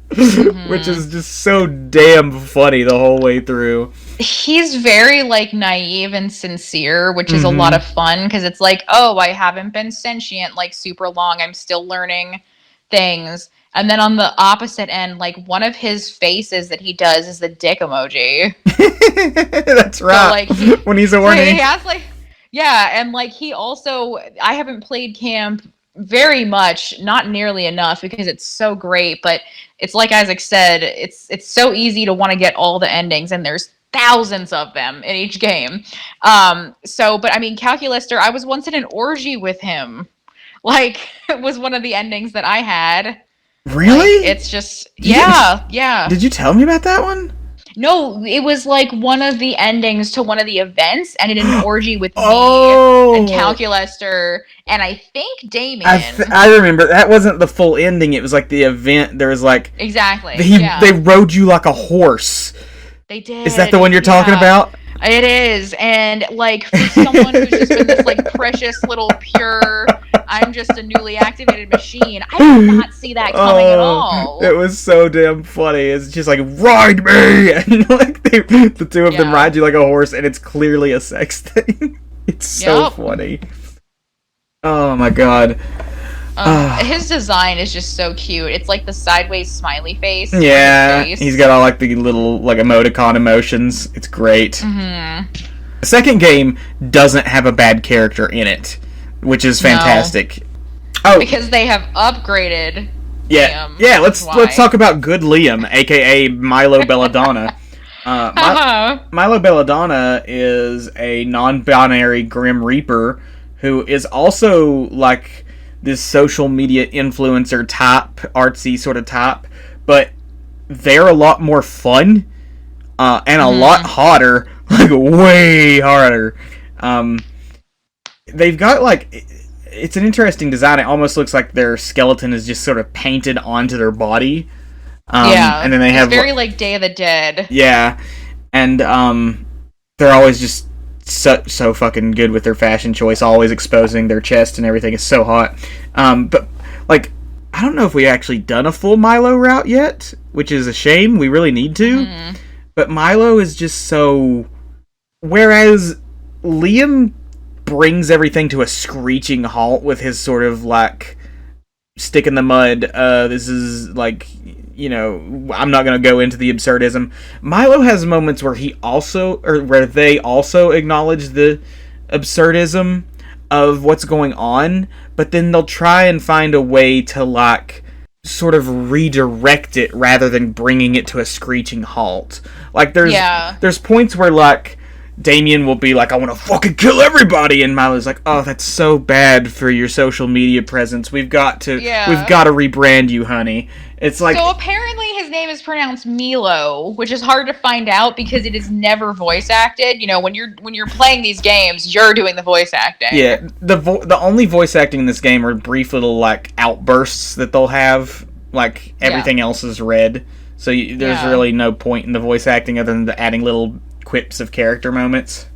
A: Which is just so damn funny the whole way through.
B: He's very like naive and sincere, which is a lot of fun, because it's like, oh, I haven't been sentient like super long, I'm still learning things. And then on the opposite end, like, one of his faces that he does is the dick emoji.
A: That's right. So, like, when he's horny.
B: So he has, like, and, like, he also... I haven't played Camp very much, not nearly enough, because it's so great, but it's like Isaac said, it's so easy to want to get all the endings, and there's thousands of them in each game. But, I mean, Calculester, I was once in an orgy with him. Like, it was one of the endings that I had.
A: Really?
B: Like, it's just... Yeah.
A: Did you tell me about that one?
B: No, it was like one of the endings to one of the events, and it an orgy with me and Calculester, and I think Damien.
A: I remember. That wasn't the full ending. It was like the event. There was like...
B: Exactly.
A: They rode you like a horse.
B: They did.
A: Is that the one you're talking about?
B: It is, and like for someone who's just been this like precious little pure, I'm just a newly activated machine, I did not see that coming at all.
A: It was so damn funny. It's just like, ride me, and like the two of them ride you like a horse, and it's clearly a sex thing. It's so funny. Oh my god.
B: His design is just so cute. It's like the sideways smiley face.
A: Yeah, he's got all like the little like emoticon emotions. It's great. The second game doesn't have a bad character in it, which is fantastic.
B: No, because they have upgraded. Liam.
A: Yeah. Let's talk about good Liam, aka Milo Belladonna. Milo Belladonna is a non-binary Grim Reaper who is also like this social media influencer type, artsy sort of type, but they're a lot more fun, and a lot hotter, like way harder. They've got like, it's an interesting design. It almost looks like their skeleton is just sort of painted onto their body. And then they have
B: very like Day of the Dead.
A: Yeah, and they're always just so fucking good with their fashion choice, always exposing their chest and everything. Is so hot. But like, I don't know if we actually done a full Milo route yet, which is a shame. We really need to. But Milo is just so... Whereas Liam brings everything to a screeching halt with his sort of like stick in the mud. This is like, I'm not going to go into the absurdism. Milo has moments where where they also acknowledge the absurdism of what's going on, but then they'll try and find a way to like sort of redirect it rather than bringing it to a screeching halt. Like there's points where like Damien will be like, I want to fucking kill everybody, and Milo's like, oh, that's so bad for your social media presence. We've got to rebrand you, honey. It's like,
B: so apparently his name is pronounced Milo, which is hard to find out because it is never voice acted. When you're playing these games, you're doing the voice acting.
A: Yeah, the only voice acting in this game are brief little like outbursts that they'll have. Like everything else is red, so there's really no point in the voice acting other than adding little quips of character moments.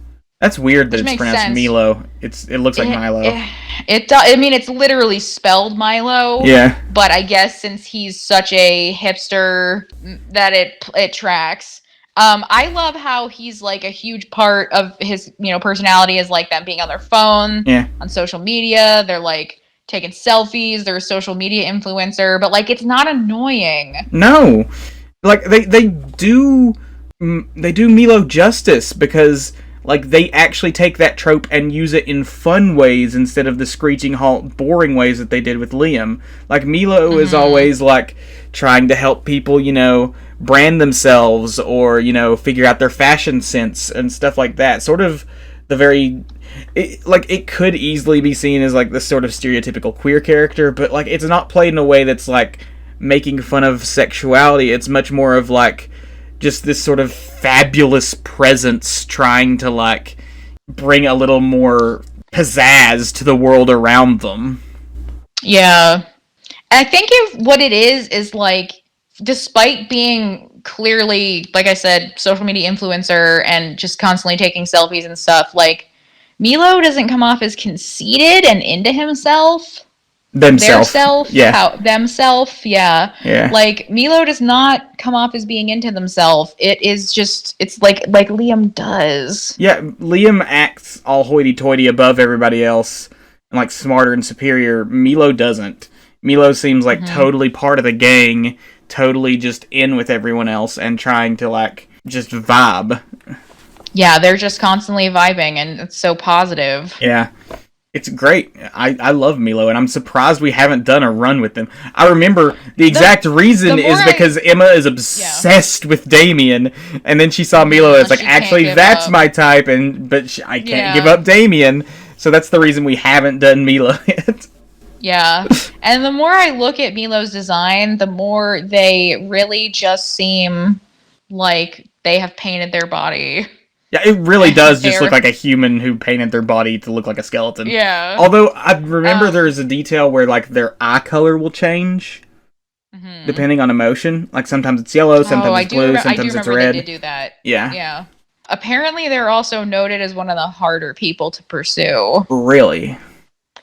A: That's weird that it's pronounced sense. Milo. It looks like Milo.
B: I mean, it's literally spelled Milo.
A: Yeah.
B: But I guess since he's such a hipster, that it tracks. I love how he's like a huge part of his personality is like them being on their phone, on social media. They're like taking selfies. They're a social media influencer, but like it's not annoying.
A: No, like they do Milo justice because like they actually take that trope and use it in fun ways instead of the screeching halt boring ways that they did with Liam. Like Milo is always like trying to help people, brand themselves or, figure out their fashion sense and stuff like that. Sort of the very it could easily be seen as like this sort of stereotypical queer character, but like it's not played in a way that's like making fun of sexuality. It's much more of like just this sort of fabulous presence trying to like bring a little more pizzazz to the world around them.
B: Yeah. I think what it is like, despite being clearly, like I said, social media influencer and just constantly taking selfies and stuff, like Milo doesn't come off as conceited and into himself.
A: Themself.
B: Yeah. Like Milo does not come off as being into themselves. It's like Liam does.
A: Yeah, Liam acts all hoity-toity above everybody else and like smarter and superior. Milo doesn't. Milo seems like totally part of the gang, totally just in with everyone else and trying to like just vibe.
B: Yeah, they're just constantly vibing and it's so positive.
A: Yeah. It's great. I love Milo, and I'm surprised we haven't done a run with them. I remember the exact reason is because Emma is obsessed with Damien, and then she saw Milo and it's like, actually, that's my type, but I can't give up Damien, so that's the reason we haven't done Milo yet.
B: Yeah, and the more I look at Milo's design, the more they really just seem like they have painted their body.
A: Yeah, it really does just look like a human who painted their body to look like a skeleton.
B: Yeah.
A: Although, I remember there's a detail where, like, their eye color will change depending on emotion. Like, sometimes it's yellow, sometimes it's blue, sometimes it's red.
B: They did do that.
A: Yeah.
B: Yeah. Apparently, they're also noted as one of the harder people to pursue.
A: Really?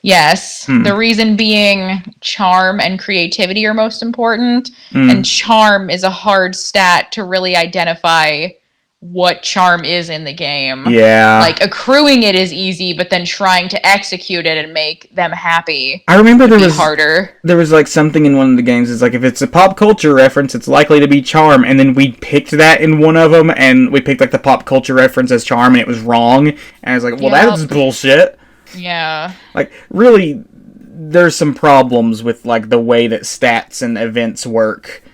B: Yes. The reason being charm and creativity are most important, and charm is a hard stat to really identify what charm is in the game.
A: Yeah.
B: Like, accruing it is easy, but then trying to execute it and make them happy
A: I remember there was
B: harder.
A: There was, like, something in one of the games, it's like, if it's a pop culture reference, it's likely to be charm, and then we picked that in one of them, and we picked, like, the pop culture reference as charm, and it was wrong, and I was like, well, that's bullshit.
B: Yeah.
A: Like, really, there's some problems with, like, the way that stats and events work.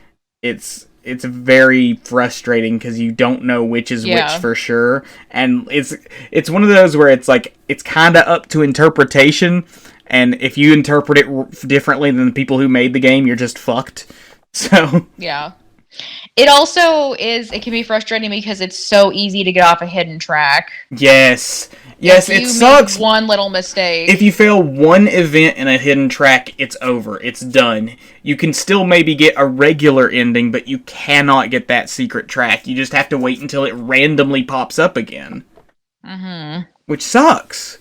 A: It's very frustrating because you don't know which is which for sure, and it's one of those where it's like it's kind of up to interpretation, and if you interpret it differently than the people who made the game, you're just fucked. So
B: yeah, it also it can be frustrating because it's so easy to get off a hidden track.
A: Yes, it sucks.
B: One little mistake.
A: If you fail one event in a hidden track, it's over. It's done. You can still maybe get a regular ending, but you cannot get that secret track. You just have to wait until it randomly pops up again. Which sucks.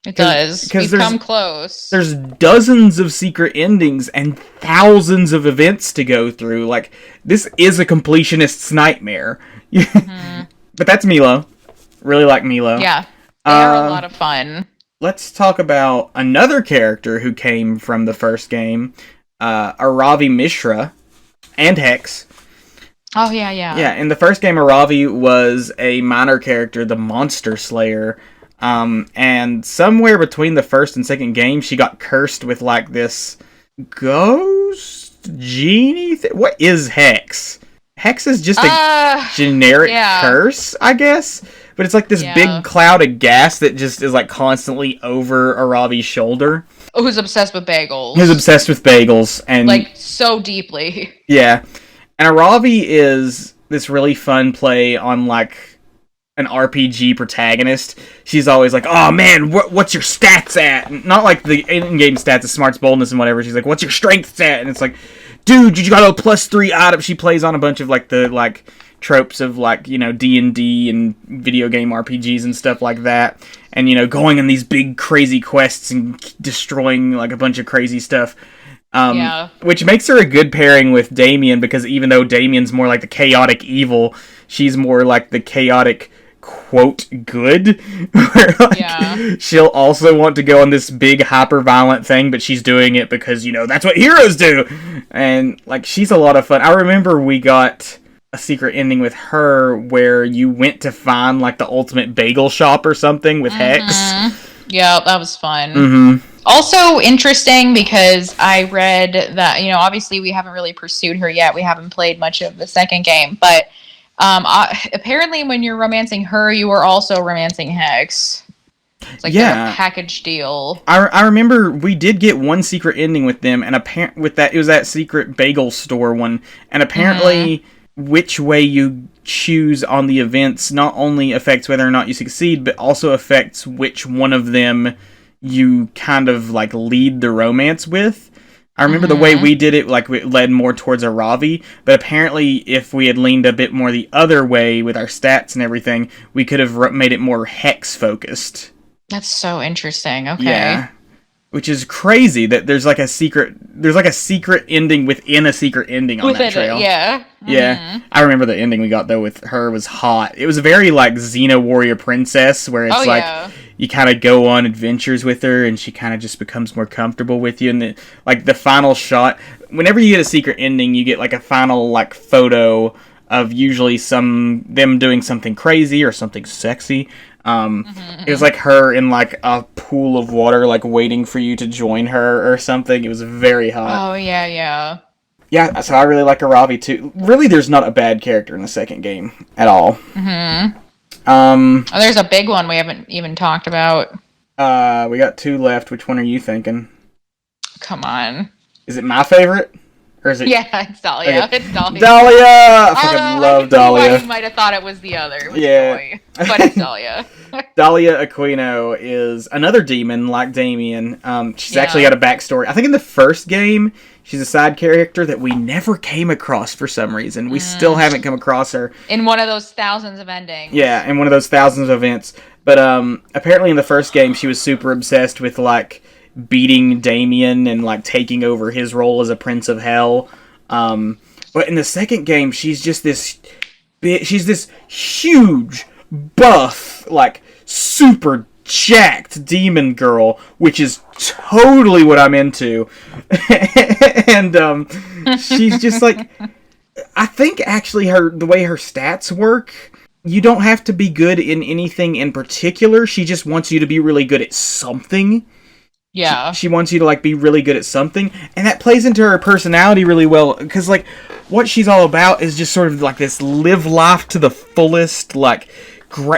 B: It does. We've come close.
A: There's dozens of secret endings and thousands of events to go through. Like, this is a completionist's nightmare. But that's Milo. Really like Milo.
B: Yeah. They are a lot of fun.
A: Let's talk about another character who came from the first game, Aravi Mishra, and Hex.
B: Oh, yeah, yeah.
A: Yeah, in the first game, Aravi was a minor character, the Monster Slayer. And somewhere between the first and second game, she got cursed with, like, this ghost genie thing. What is Hex? Hex is just a generic curse, I guess? But it's like this big cloud of gas that just is, like, constantly over Aravi's shoulder.
B: Who's obsessed with bagels.
A: Who's obsessed with bagels. And
B: like, so deeply.
A: Yeah. And Aravi is this really fun play on, like, an RPG protagonist. She's always like, oh man, what's your stats at? Not like the in-game stats of smarts, boldness, and whatever. She's like, what's your strength at? And it's like, dude, you got a +3 item. She plays on a bunch of, like, the, like, tropes of, like, you know, D&D and video game RPGs and stuff like that. And, you know, going on these big, crazy quests and destroying, like, a bunch of crazy stuff. Which makes her a good pairing with Damien, because even though Damien's more like the chaotic evil, she's more like the chaotic, quote, good. Where, like, she'll also want to go on this big, hyper-violent thing, but she's doing it because, you know, that's what heroes do! And, like, she's a lot of fun. I remember we got a secret ending with her where you went to find, like, the ultimate bagel shop or something with Hex.
B: Yeah, that was fun.
A: Mm-hmm.
B: Also interesting because I read that, you know, obviously we haven't really pursued her yet. We haven't played much of the second game, but apparently when you're romancing her, you are also romancing Hex. It's like a package deal.
A: I remember we did get one secret ending with them, and with that, it was that secret bagel store one, and apparently which way you choose on the events not only affects whether or not you succeed, but also affects which one of them you kind of, like, lead the romance with. I remember the way we did it, like, it led more towards Aravi, but apparently if we had leaned a bit more the other way with our stats and everything, we could have made it more Hex-focused.
B: That's so interesting, okay.
A: Yeah. Which is crazy that there's like a secret ending within a secret ending on that trail.
B: Yeah.
A: Yeah. I remember the ending we got, though, with her was hot. It was very, like, Xena Warrior Princess, where it's you kind of go on adventures with her, and she kind of just becomes more comfortable with you. And the final shot, whenever you get a secret ending, you get, like, a final, like, photo of usually them doing something crazy or something sexy. It was like her in, like, a pool of water, like, waiting for you to join her or something. It was very hot.
B: Oh, yeah.
A: Yeah, so I really like Aravi, too. Really, there's not a bad character in the second game at all.
B: There's a big one we haven't even talked about.
A: We got 2 left. Which one are you thinking?
B: Come on.
A: Is it my favorite? Or is it...
B: Yeah, it's Dahlia.
A: Okay.
B: It's Dahlia.
A: Dahlia! I fucking love Dahlia.
B: You might have thought it was the other.
A: Yeah.
B: Joy, but it's Dahlia.
A: Dahlia Aquino is another demon like Damien. She's actually got a backstory. I think in the first game, she's a side character that we never came across for some reason. We still haven't come across her.
B: In one of those thousands of endings.
A: Yeah, in one of those thousands of events. But apparently in the first game, she was super obsessed with, like, beating Damien and, like, taking over his role as a Prince of Hell. But in the second game, she's just this huge, buff, like, super jacked demon girl, which is totally what I'm into. And she's just like, I think actually the way her stats work, you don't have to be good in anything in particular. She just wants you to be really good at something.
B: Yeah.
A: She wants you to, like, be really good at something, and that plays into her personality really well, because, like, what she's all about is just sort of, like, this live life to the fullest, like,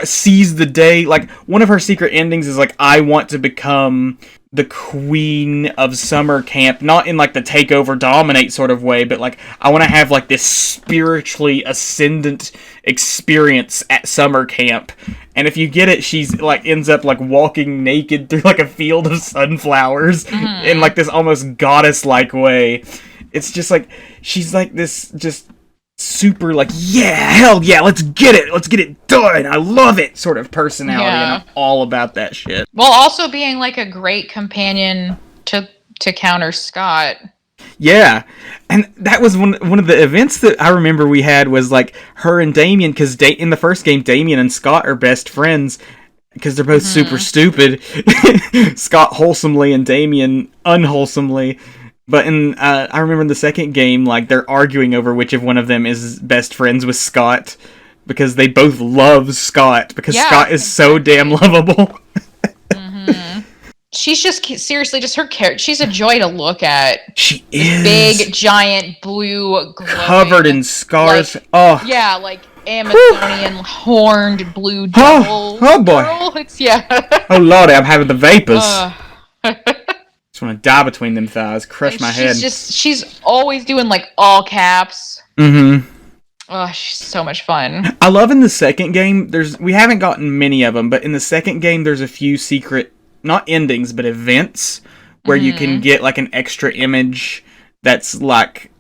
A: seize the day. Like, one of her secret endings is, like, I want to become the queen of summer camp, not in, like, the take over, dominate sort of way, but, like, I want to have, like, this spiritually ascendant experience at summer camp. And if you get it, she's, like, ends up, like, walking naked through, like, a field of sunflowers in, like, this almost goddess-like way. It's just, like, she's, like, this just super, like, yeah, hell yeah, let's get it done, I love it sort of personality, and I'm all about that shit.
B: While also being, like, a great companion to counter Scott.
A: Yeah, and that was one of the events that I remember we had was, like, her and Damien, because in the first game, Damien and Scott are best friends, because they're both super stupid. Scott wholesomely and Damien unwholesomely. But I remember in the second game, like, they're arguing over which of one of them is best friends with Scott, because they both love Scott, because Scott is so damn lovable.
B: She's just, seriously, just her character. She's a joy to look at.
A: She is.
B: Big, giant, blue, glowing,
A: covered in scars. Like,
B: yeah, like Amazonian horned blue devil.
A: Oh boy.
B: Girl. It's, yeah.
A: Oh lordy, I'm having the vapors. Just want to die between them thighs, crush my head.
B: She's always doing, like, all caps. Oh, she's so much fun.
A: I love in the second game, we haven't gotten many of them, but in the second game there's a few secret, not endings, but events where you can get, like, an extra image that's, like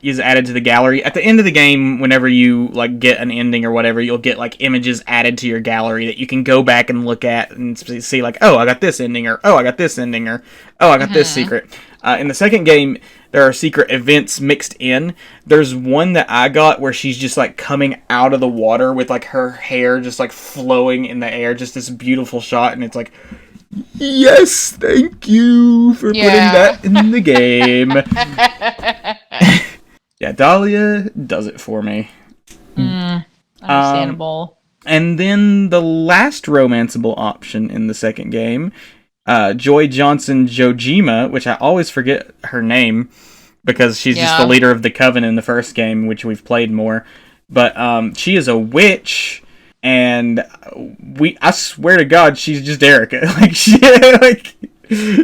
A: is added to the gallery. At the end of the game, whenever you, like, get an ending or whatever, you'll get, like, images added to your gallery that you can go back and look at and see, like, oh, I got this ending, or oh, I got this ending, or oh, I got this secret. In the second game, there are secret events mixed in. There's one that I got where she's just, like, coming out of the water with, like, her hair just, like, flowing in the air. Just this beautiful shot, and it's like, yes, thank you for putting that in the game. Yeah, Dahlia does it for me.
B: Understandable.
A: And then the last romanceable option in the second game, Joy Johnson Jojima, which I always forget her name because she's just the leader of the Coven in the first game, which we've played more. But she is a witch, and I swear to God, she's just Erica.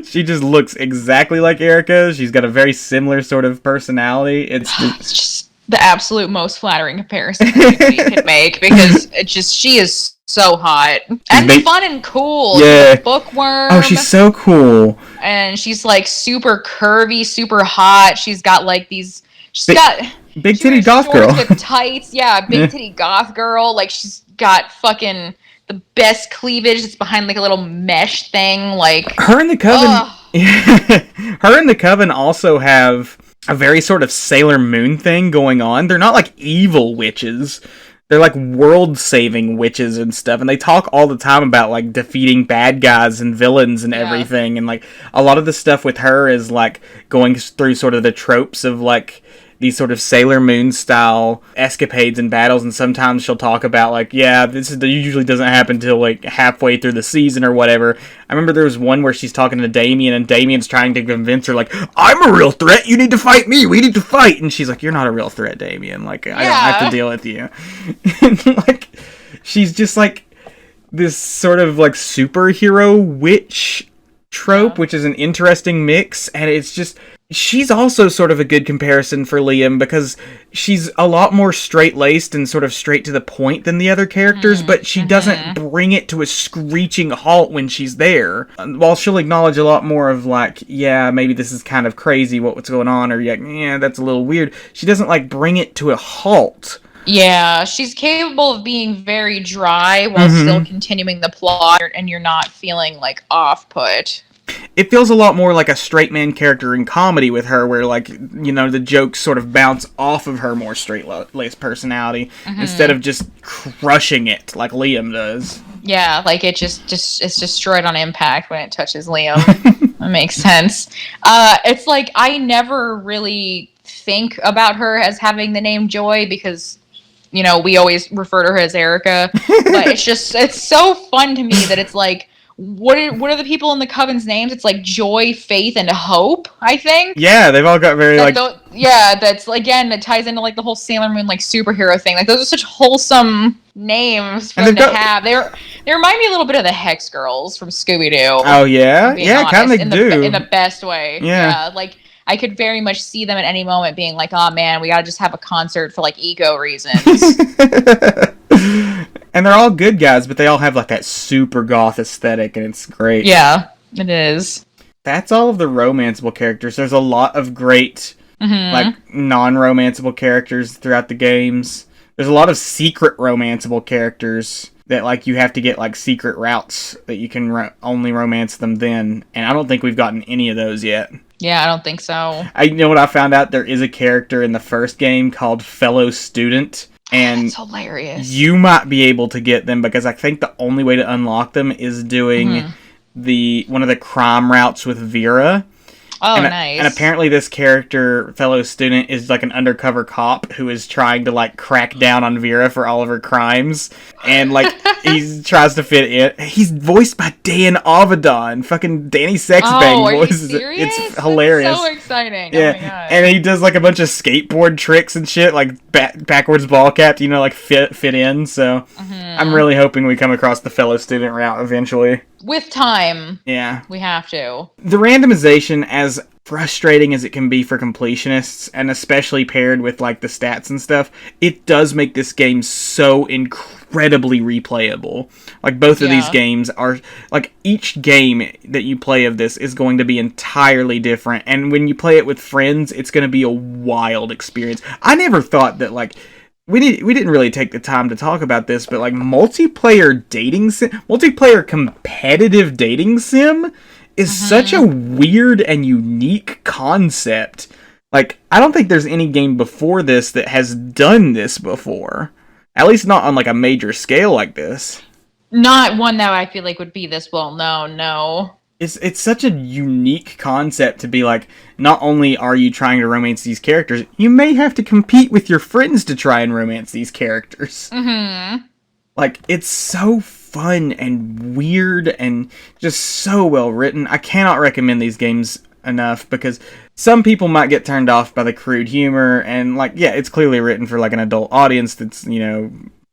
A: She just looks exactly like Erica. She's got a very similar sort of personality. It's
B: just the absolute most flattering comparison anybody could make, because she is so hot and fun and cool.
A: Yeah,
B: she's a bookworm.
A: Oh, she's so cool.
B: And she's, like, super curvy, super hot. She's got, like, these. She's got
A: big titty goth girl
B: with tights. Yeah, big titty goth girl. Like, she's got fucking the best cleavage. It's behind, like, a little mesh thing. Like,
A: her and the Coven. Her and the Coven also have a very sort of Sailor Moon thing going on. They're not, like, evil witches. They're, like, world-saving witches and stuff, and they talk all the time about, like, defeating bad guys and villains and everything, and, like, a lot of the stuff with her is, like, going through sort of the tropes of, like, these sort of Sailor Moon style escapades and battles, and sometimes she'll talk about, like, this usually doesn't happen till, like, halfway through the season or whatever. I remember there was one where she's talking to Damien, and Damien's trying to convince her, like, I'm a real threat, you need to fight me, we need to fight, and she's like, you're not a real threat, Damien, like, I don't have to deal with you. And, like, she's just, like, this sort of, like, superhero witch trope, which is an interesting mix, and it's just, she's also sort of a good comparison for Liam, because she's a lot more straight-laced and sort of straight to the point than the other characters, but she doesn't bring it to a screeching halt when she's there. While she'll acknowledge a lot more of, like, maybe this is kind of crazy what's going on, or that's a little weird, she doesn't, like, bring it to a halt.
B: Yeah, she's capable of being very dry while still continuing the plot, and you're not feeling, like, off-put.
A: It feels a lot more like a straight man character in comedy with her, where, like, the jokes sort of bounce off of her more straight-laced personality instead of just crushing it like Liam does.
B: Yeah, like, it's destroyed on impact when it touches Liam. That makes sense. It's like, I never really think about her as having the name Joy, because we always refer to her as Erica, but it's so fun to me that it's like, what are the people in the Coven's names? It's like Joy, Faith, and Hope, I think.
A: Yeah, they've all got very,
B: that's, again, that ties into, like, the whole Sailor Moon, like, superhero thing. Like, those are such wholesome names for them to have. They remind me a little bit of the Hex Girls from Scooby-Doo.
A: Oh, yeah? Yeah, kind of do.
B: In the best way.
A: Yeah.
B: Like, I could very much see them at any moment being like, oh, man, we gotta just have a concert for, like, ego reasons.
A: And they're all good guys, but they all have, like, that super goth aesthetic, and it's great.
B: Yeah, it is.
A: That's all of the romanceable characters. There's a lot of great, like, non-romanceable characters throughout the games. There's a lot of secret romanceable characters that, like, you have to get, like, secret routes that you can only romance them then. And I don't think we've gotten any of those yet.
B: Yeah, I don't think so.
A: You know what I found out? There is a character in the first game called Fellow Student. And
B: that's hilarious.
A: You might be able to get them, because I think the only way to unlock them is doing one of the crime routes with Vera.
B: Oh,
A: And
B: nice.
A: apparently this character, fellow student, is like an undercover cop who is trying to like crack down on Vera for all of her crimes. And like he tries to fit in. He's voiced by Dan Avedon. Fucking Danny Sexbang
B: Are you
A: voices it.
B: serious?
A: It's hilarious.
B: That's so exciting.
A: Yeah,
B: Oh my god.
A: and he does like a bunch of skateboard tricks and shit, like backwards ball cap, like fit in. So I'm really hoping we come across the fellow student route eventually.
B: With time.
A: Yeah.
B: We have to.
A: The randomization, as frustrating as it can be for completionists, and especially paired with like the stats and stuff, it does make this game so incredibly replayable. Like both of these games are, like each game that you play of this is going to be entirely different, and when you play it with friends, it's going to be a wild experience. I never thought that like we didn't really take the time to talk about this, but like multiplayer competitive dating sim is such a weird and unique concept. Like, I don't think there's any game before this that has done this before. At least not on like a major scale like this.
B: Not one that I feel like would be this well known, no.
A: It's such a unique concept to be like, not only are you trying to romance these characters, you may have to compete with your friends to try and romance these characters. Like, it's so fun and weird and just so well written. I cannot recommend these games enough because some people might get turned off by the crude humor, and like, yeah, it's clearly written for like an adult audience that's,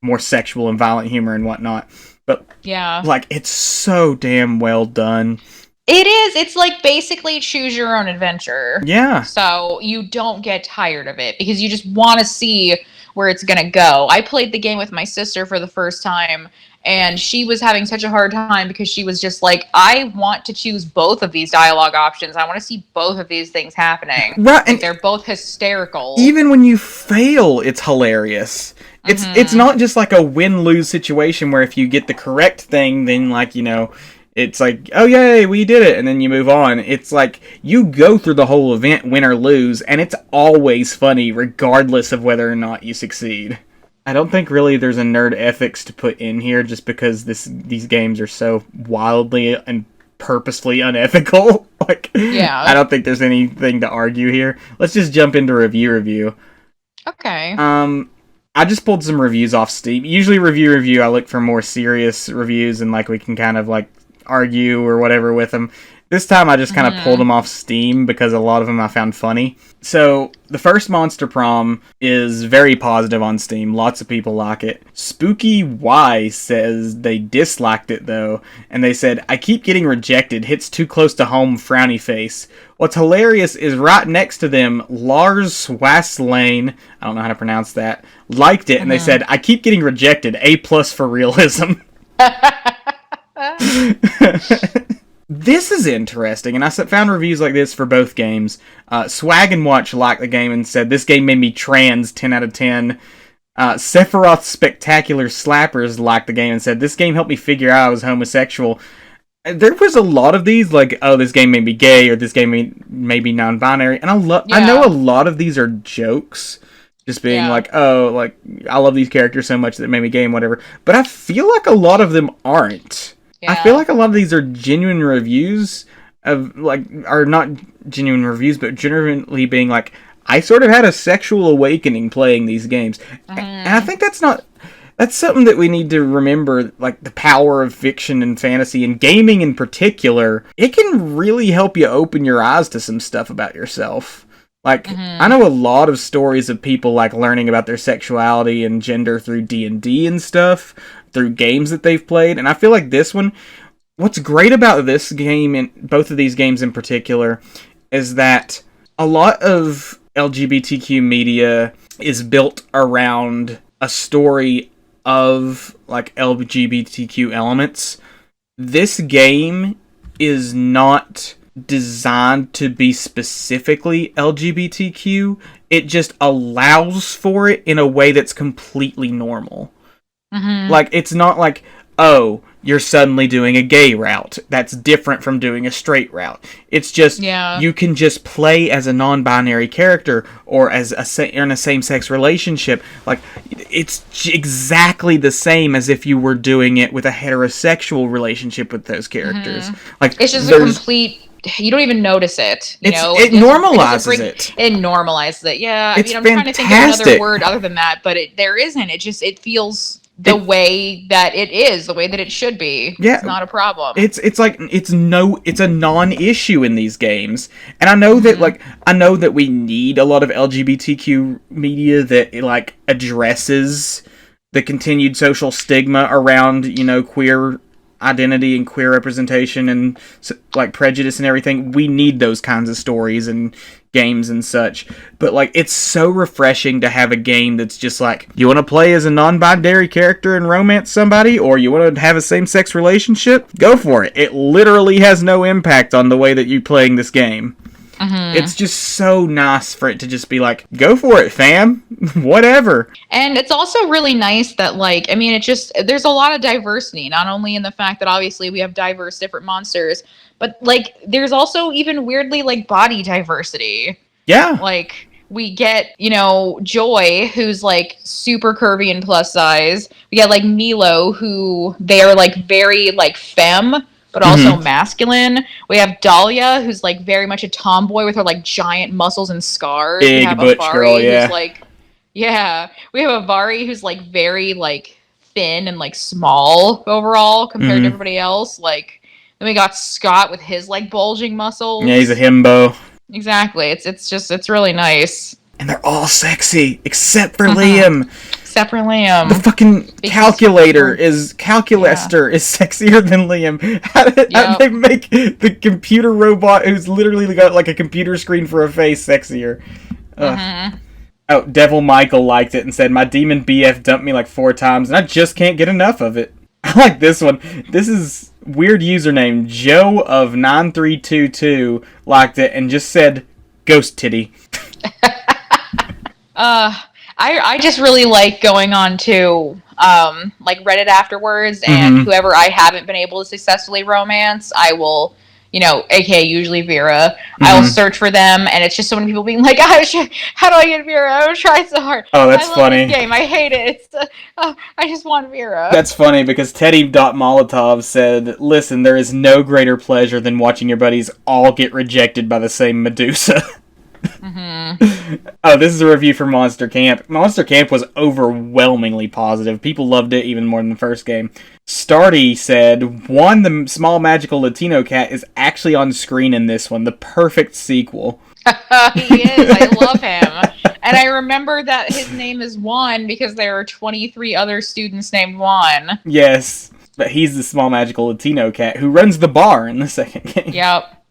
A: more sexual and violent humor and whatnot. But
B: yeah,
A: like, it's so damn well done.
B: It is. It's like basically choose your own adventure.
A: Yeah.
B: So you don't get tired of it because you just want to see where it's going to go. I played the game with my sister for the first time, and she was having such a hard time because she was just like, I want to choose both of these dialogue options. I want to see both of these things happening.
A: Right.
B: Like, they're both hysterical.
A: Even when you fail, it's hilarious. It's not just like a win-lose situation where if you get the correct thing, then like, it's like, oh yay, we did it, and then you move on. It's like, you go through the whole event, win or lose, and it's always funny, regardless of whether or not you succeed. I don't think really there's a nerd ethics to put in here, just because these games are so wildly and purposefully unethical. Like,
B: yeah.
A: I don't think there's anything to argue here. Let's just jump into review.
B: Okay.
A: I just pulled some reviews off Steam. Usually review, I look for more serious reviews and like we can kind of like argue or whatever with them. This time I just kind of pulled them off Steam because a lot of them I found funny. So the first Monster Prom is very positive on Steam. Lots of people like it. Spooky Y says they disliked it though, and they said, I keep getting rejected. Hits too close to home, frowny face. What's hilarious is right next to them, Lars Swaslane, I don't know how to pronounce that, liked it, and they said, I keep getting rejected. A+ for realism. This is interesting, and I found reviews like this for both games. Swag and Watch liked the game and said, this game made me trans, 10 out of 10. Sephiroth Spectacular Slappers liked the game and said, this game helped me figure out I was homosexual. There was a lot of these, like, oh, this game made me gay, or this game made me non-binary, and I know a lot of these are jokes. Just being like, oh, like, I love these characters so much that it made me gay and whatever. But I feel like a lot of them aren't. Yeah. I feel like a lot of these are genuine reviews of, like, are not genuine reviews, but genuinely being like, I sort of had a sexual awakening playing these games. And I think that's something that we need to remember, like, the power of fiction and fantasy, and gaming in particular. It can really help you open your eyes to some stuff about yourself. Like, I know a lot of stories of people, like, learning about their sexuality and gender through D&D and stuff, through games that they've played, and I feel like this one, what's great about this game, and both of these games in particular, is that a lot of LGBTQ media is built around a story of, like, LGBTQ elements. This game is not designed to be specifically LGBTQ. It just allows for it in a way that's completely normal. Like, it's not like, oh, you're suddenly doing a gay route. That's different from doing a straight route. It's just, you can just play as a non-binary character, or as in a same-sex relationship. Like, it's exactly the same as if you were doing it with a heterosexual relationship with those characters. Like,
B: it's just a complete you don't even notice it.
A: It normalizes it.
B: It normalizes it. Yeah.
A: It's
B: I'm trying to think of
A: fantastic.
B: another word other than that, but there isn't. It feels the way that it is, the way that it should be.
A: Yeah,
B: it's not a problem.
A: It's a non-issue in these games, and I know that we need a lot of LGBTQ media that like addresses the continued social stigma around queer identity and queer representation and like prejudice and everything. We need those kinds of stories and games and such, but like it's so refreshing to have a game that's just like, you want to play as a non-binary character and romance somebody, or you want to have a same-sex relationship, go for it. It literally has no impact on the way that you're playing this game. It's just so nice for it to just be like, go for it, fam. Whatever.
B: And it's also really nice that, like, I mean, there's a lot of diversity, not only in the fact that obviously we have diverse different monsters, but, like, there's also even weirdly, like, body diversity.
A: Yeah.
B: Like, we get, Joy, who's, like, super curvy and plus size. We get, like, Milo, who they are, like, very, like, femme, but also masculine. We have Dahlia, who's like very much a tomboy with her like giant muscles and scars.
A: Big
B: we have
A: butch
B: Avari,
A: girl, yeah.
B: who's like, yeah. We have Avari, who's like very like thin and like small overall compared to everybody else. Like, then we got Scott with his like bulging muscles.
A: Yeah, he's a himbo.
B: Exactly. It's really nice.
A: And they're all sexy except for Liam.
B: Except for Liam.
A: The fucking calculator is sexier than Liam. How did they make the computer robot who's literally got like a computer screen for a face sexier? Oh, Devil Michael liked it and said, my demon BF dumped me like 4 times and I just can't get enough of it. I like this one. This is weird username. Joe of 9322 liked it and just said, ghost titty.
B: I just really like going on to like Reddit afterwards, and whoever I haven't been able to successfully romance, I will, aka usually Vera, I will search for them, and it's just so many people being like, how do I get Vera? I'm trying so hard.
A: Oh, that's funny.
B: This game. I hate it. I just want Vera.
A: That's funny because Teddy.Molotov said, listen, there is no greater pleasure than watching your buddies all get rejected by the same Medusa. Oh, this is a review for Monster Camp. Monster Camp was overwhelmingly positive. People loved it even more than the first game. Starty said, the small magical Latino cat is actually on screen in this one. The perfect sequel.
B: He is. I love him. And I remember that his name is Juan because there are 23 other students named Juan.
A: Yes, but he's the small magical Latino cat who runs the bar in the second game.
B: Yep.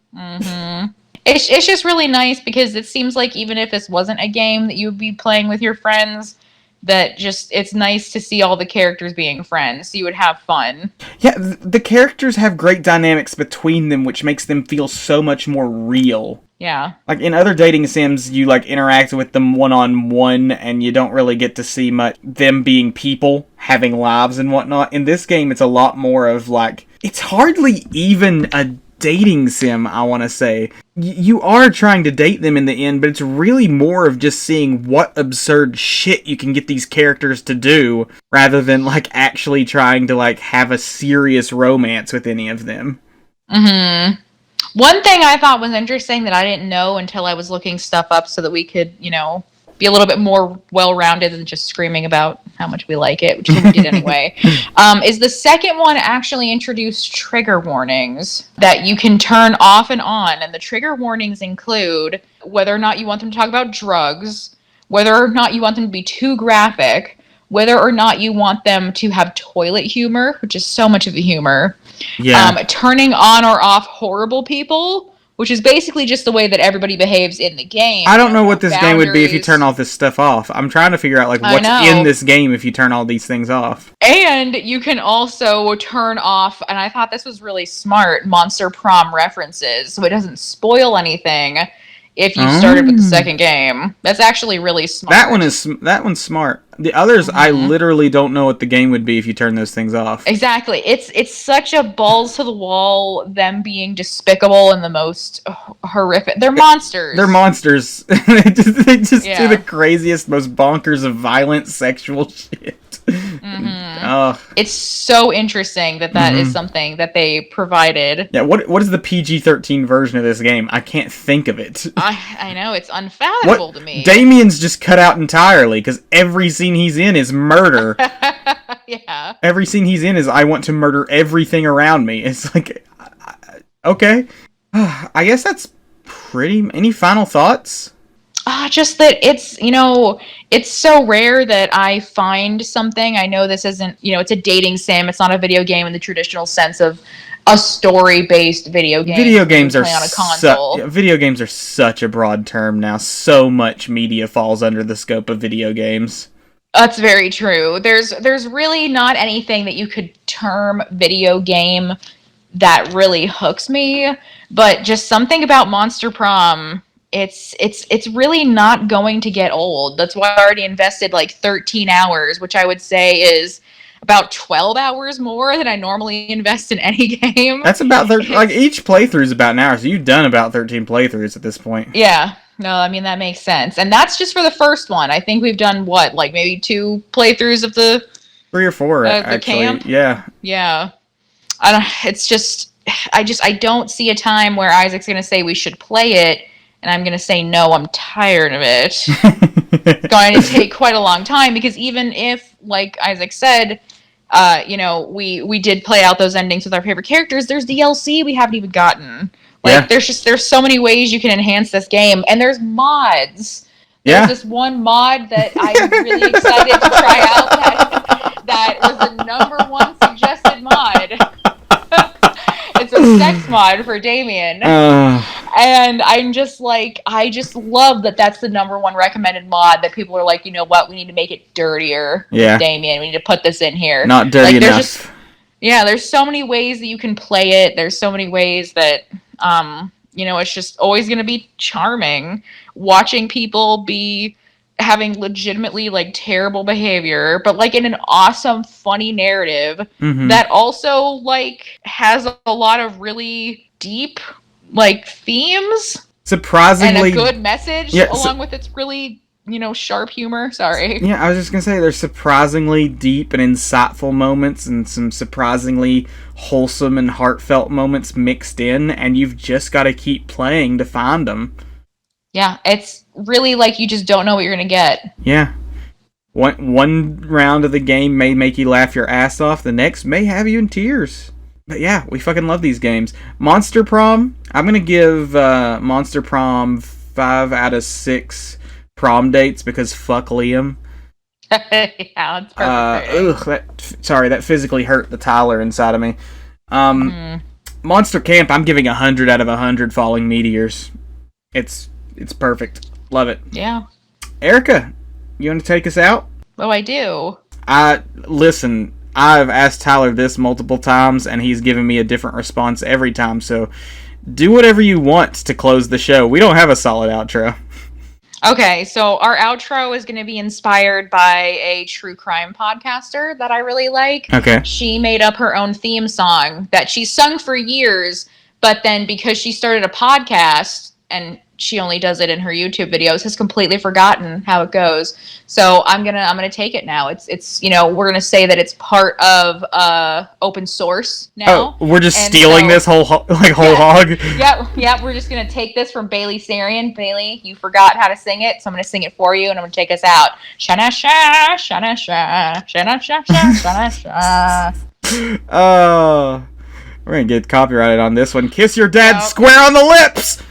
B: It's just really nice because it seems like even if this wasn't a game that you would be playing with your friends, that just it's nice to see all the characters being friends, so you would have fun. Yeah,
A: the characters have great dynamics between them, which makes them feel so much more real.
B: Yeah.
A: Like in other dating sims, you like interact with them one-on-one, and you don't really get to see much them being people, having lives and whatnot. In this game, it's a lot more of like, it's hardly even a dating sim, I want to say. You are trying to date them in the end, but it's really more of just seeing what absurd shit you can get these characters to do, rather than like actually trying to like have a serious romance with any of them.
B: One thing I thought was interesting that I didn't know until I was looking stuff up so that we could, be a little bit more well-rounded than just screaming about how much we like it, which we did anyway, is the second one actually introduced trigger warnings that you can turn off and on. And the trigger warnings include whether or not you want them to talk about drugs, whether or not you want them to be too graphic, whether or not you want them to have toilet humor, which is so much of the humor, turning on or off horrible people, which is basically just the way that everybody behaves in the game.
A: I don't know what this game would be if you turn all this stuff off. I'm trying to figure out like what's in this game if you turn all these things off.
B: And you can also turn off, and I thought this was really smart, Monster Prom references, so it doesn't spoil anything if you started with the second game. That's actually really smart.
A: That one's smart. The others, I literally don't know what the game would be if you turn those things off.
B: Exactly. It's such a balls to the wall, them being despicable and the most horrific. They're monsters.
A: They're monsters. They just do the craziest, most bonkers of violent sexual shit.
B: It's so interesting that is something that they provided.
A: Yeah, what is the PG-13 version of this game? I can't think of it.
B: I know, it's unfathomable to me.
A: Damien's just cut out entirely, because every scene he's in is murder.
B: Yeah.
A: Every scene he's in is, I want to murder everything around me. It's like, okay. I guess that's pretty... Any final thoughts?
B: Just that it's so rare that I find something. I know this isn't, it's a dating sim. It's not a video game in the traditional sense of a story-based video game.
A: Video games are
B: on a console.
A: Video games are such a broad term now. So much media falls under the scope of video games.
B: That's very true. There's really not anything that you could term video game that really hooks me, but just something about Monster Prom. It's really not going to get old. That's why I already invested like 13 hours, which I would say is about 12 hours more than I normally invest in any game.
A: That's about like each playthrough is about an hour, so you've done about 13 playthroughs at this point.
B: Yeah. No, I mean, that makes sense. And that's just for the first one. I think we've done like maybe 2 playthroughs of the
A: 3 or 4 actually.
B: Camp?
A: Yeah.
B: Yeah. It's just I don't see a time where Isaac's going to say we should play it. And I'm going to say, no, I'm tired of it. It's going to take quite a long time, because even if, like Isaac said, we did play out those endings with our favorite characters, there's DLC we haven't even gotten. Like, there's so many ways you can enhance this game. And there's mods. There's this one mod that I'm really excited to try out that was the #1 suggested mod. It's a sex mod for Damien. And I'm just like, I just love that that's the #1 recommended mod, that people are like, you know what, we need to make it dirtier with Damien. We need to put this in here.
A: Not dirty enough.
B: There's so many ways that you can play it. There's so many ways that, it's just always going to be charming. Watching people be having legitimately like terrible behavior, but like in an awesome, funny narrative that also like has a lot of really deep like themes,
A: surprisingly,
B: and a good message along with its really sharp humor. Sorry.
A: Yeah, I was just gonna say there's surprisingly deep and insightful moments, and some surprisingly wholesome and heartfelt moments mixed in, and you've just got to keep playing to find them. Yeah,
B: it's really like you just don't know what you're gonna get.
A: Yeah. One round of the game may make you laugh your ass off, the next may have you in tears. But yeah, we fucking love these games. Monster Prom, I'm going to give Monster Prom 5 out of 6 prom dates, because fuck Liam.
B: Yeah, it's perfect.
A: That physically hurt the Tyler inside of me. Monster Camp, I'm giving 100 out of 100 falling meteors. It's perfect. Love it.
B: Yeah.
A: Erica, you want to take us out?
B: Oh, I do.
A: Listen, I've asked Tyler this multiple times, and he's given me a different response every time, so do whatever you want to close the show. We don't have a solid outro.
B: Okay, so our outro is going to be inspired by a true crime podcaster that I really like.
A: Okay.
B: She made up her own theme song that she's sung for years, but then because she started a podcast, and she only does it in her YouTube videos, has completely forgotten how it goes. So I'm gonna take it now. It's we're gonna say that it's part of open source now.
A: Oh, we're just stealing this whole hog.
B: Yeah. We're just gonna take this from Bailey Sarian. Bailey, you forgot how to sing it, so I'm gonna sing it for you, and I'm gonna take us out. Shana sha, shana sha, shana sha sha, shana sha.
A: Oh, we're gonna get copyrighted on this one. Kiss your dad square on the lips.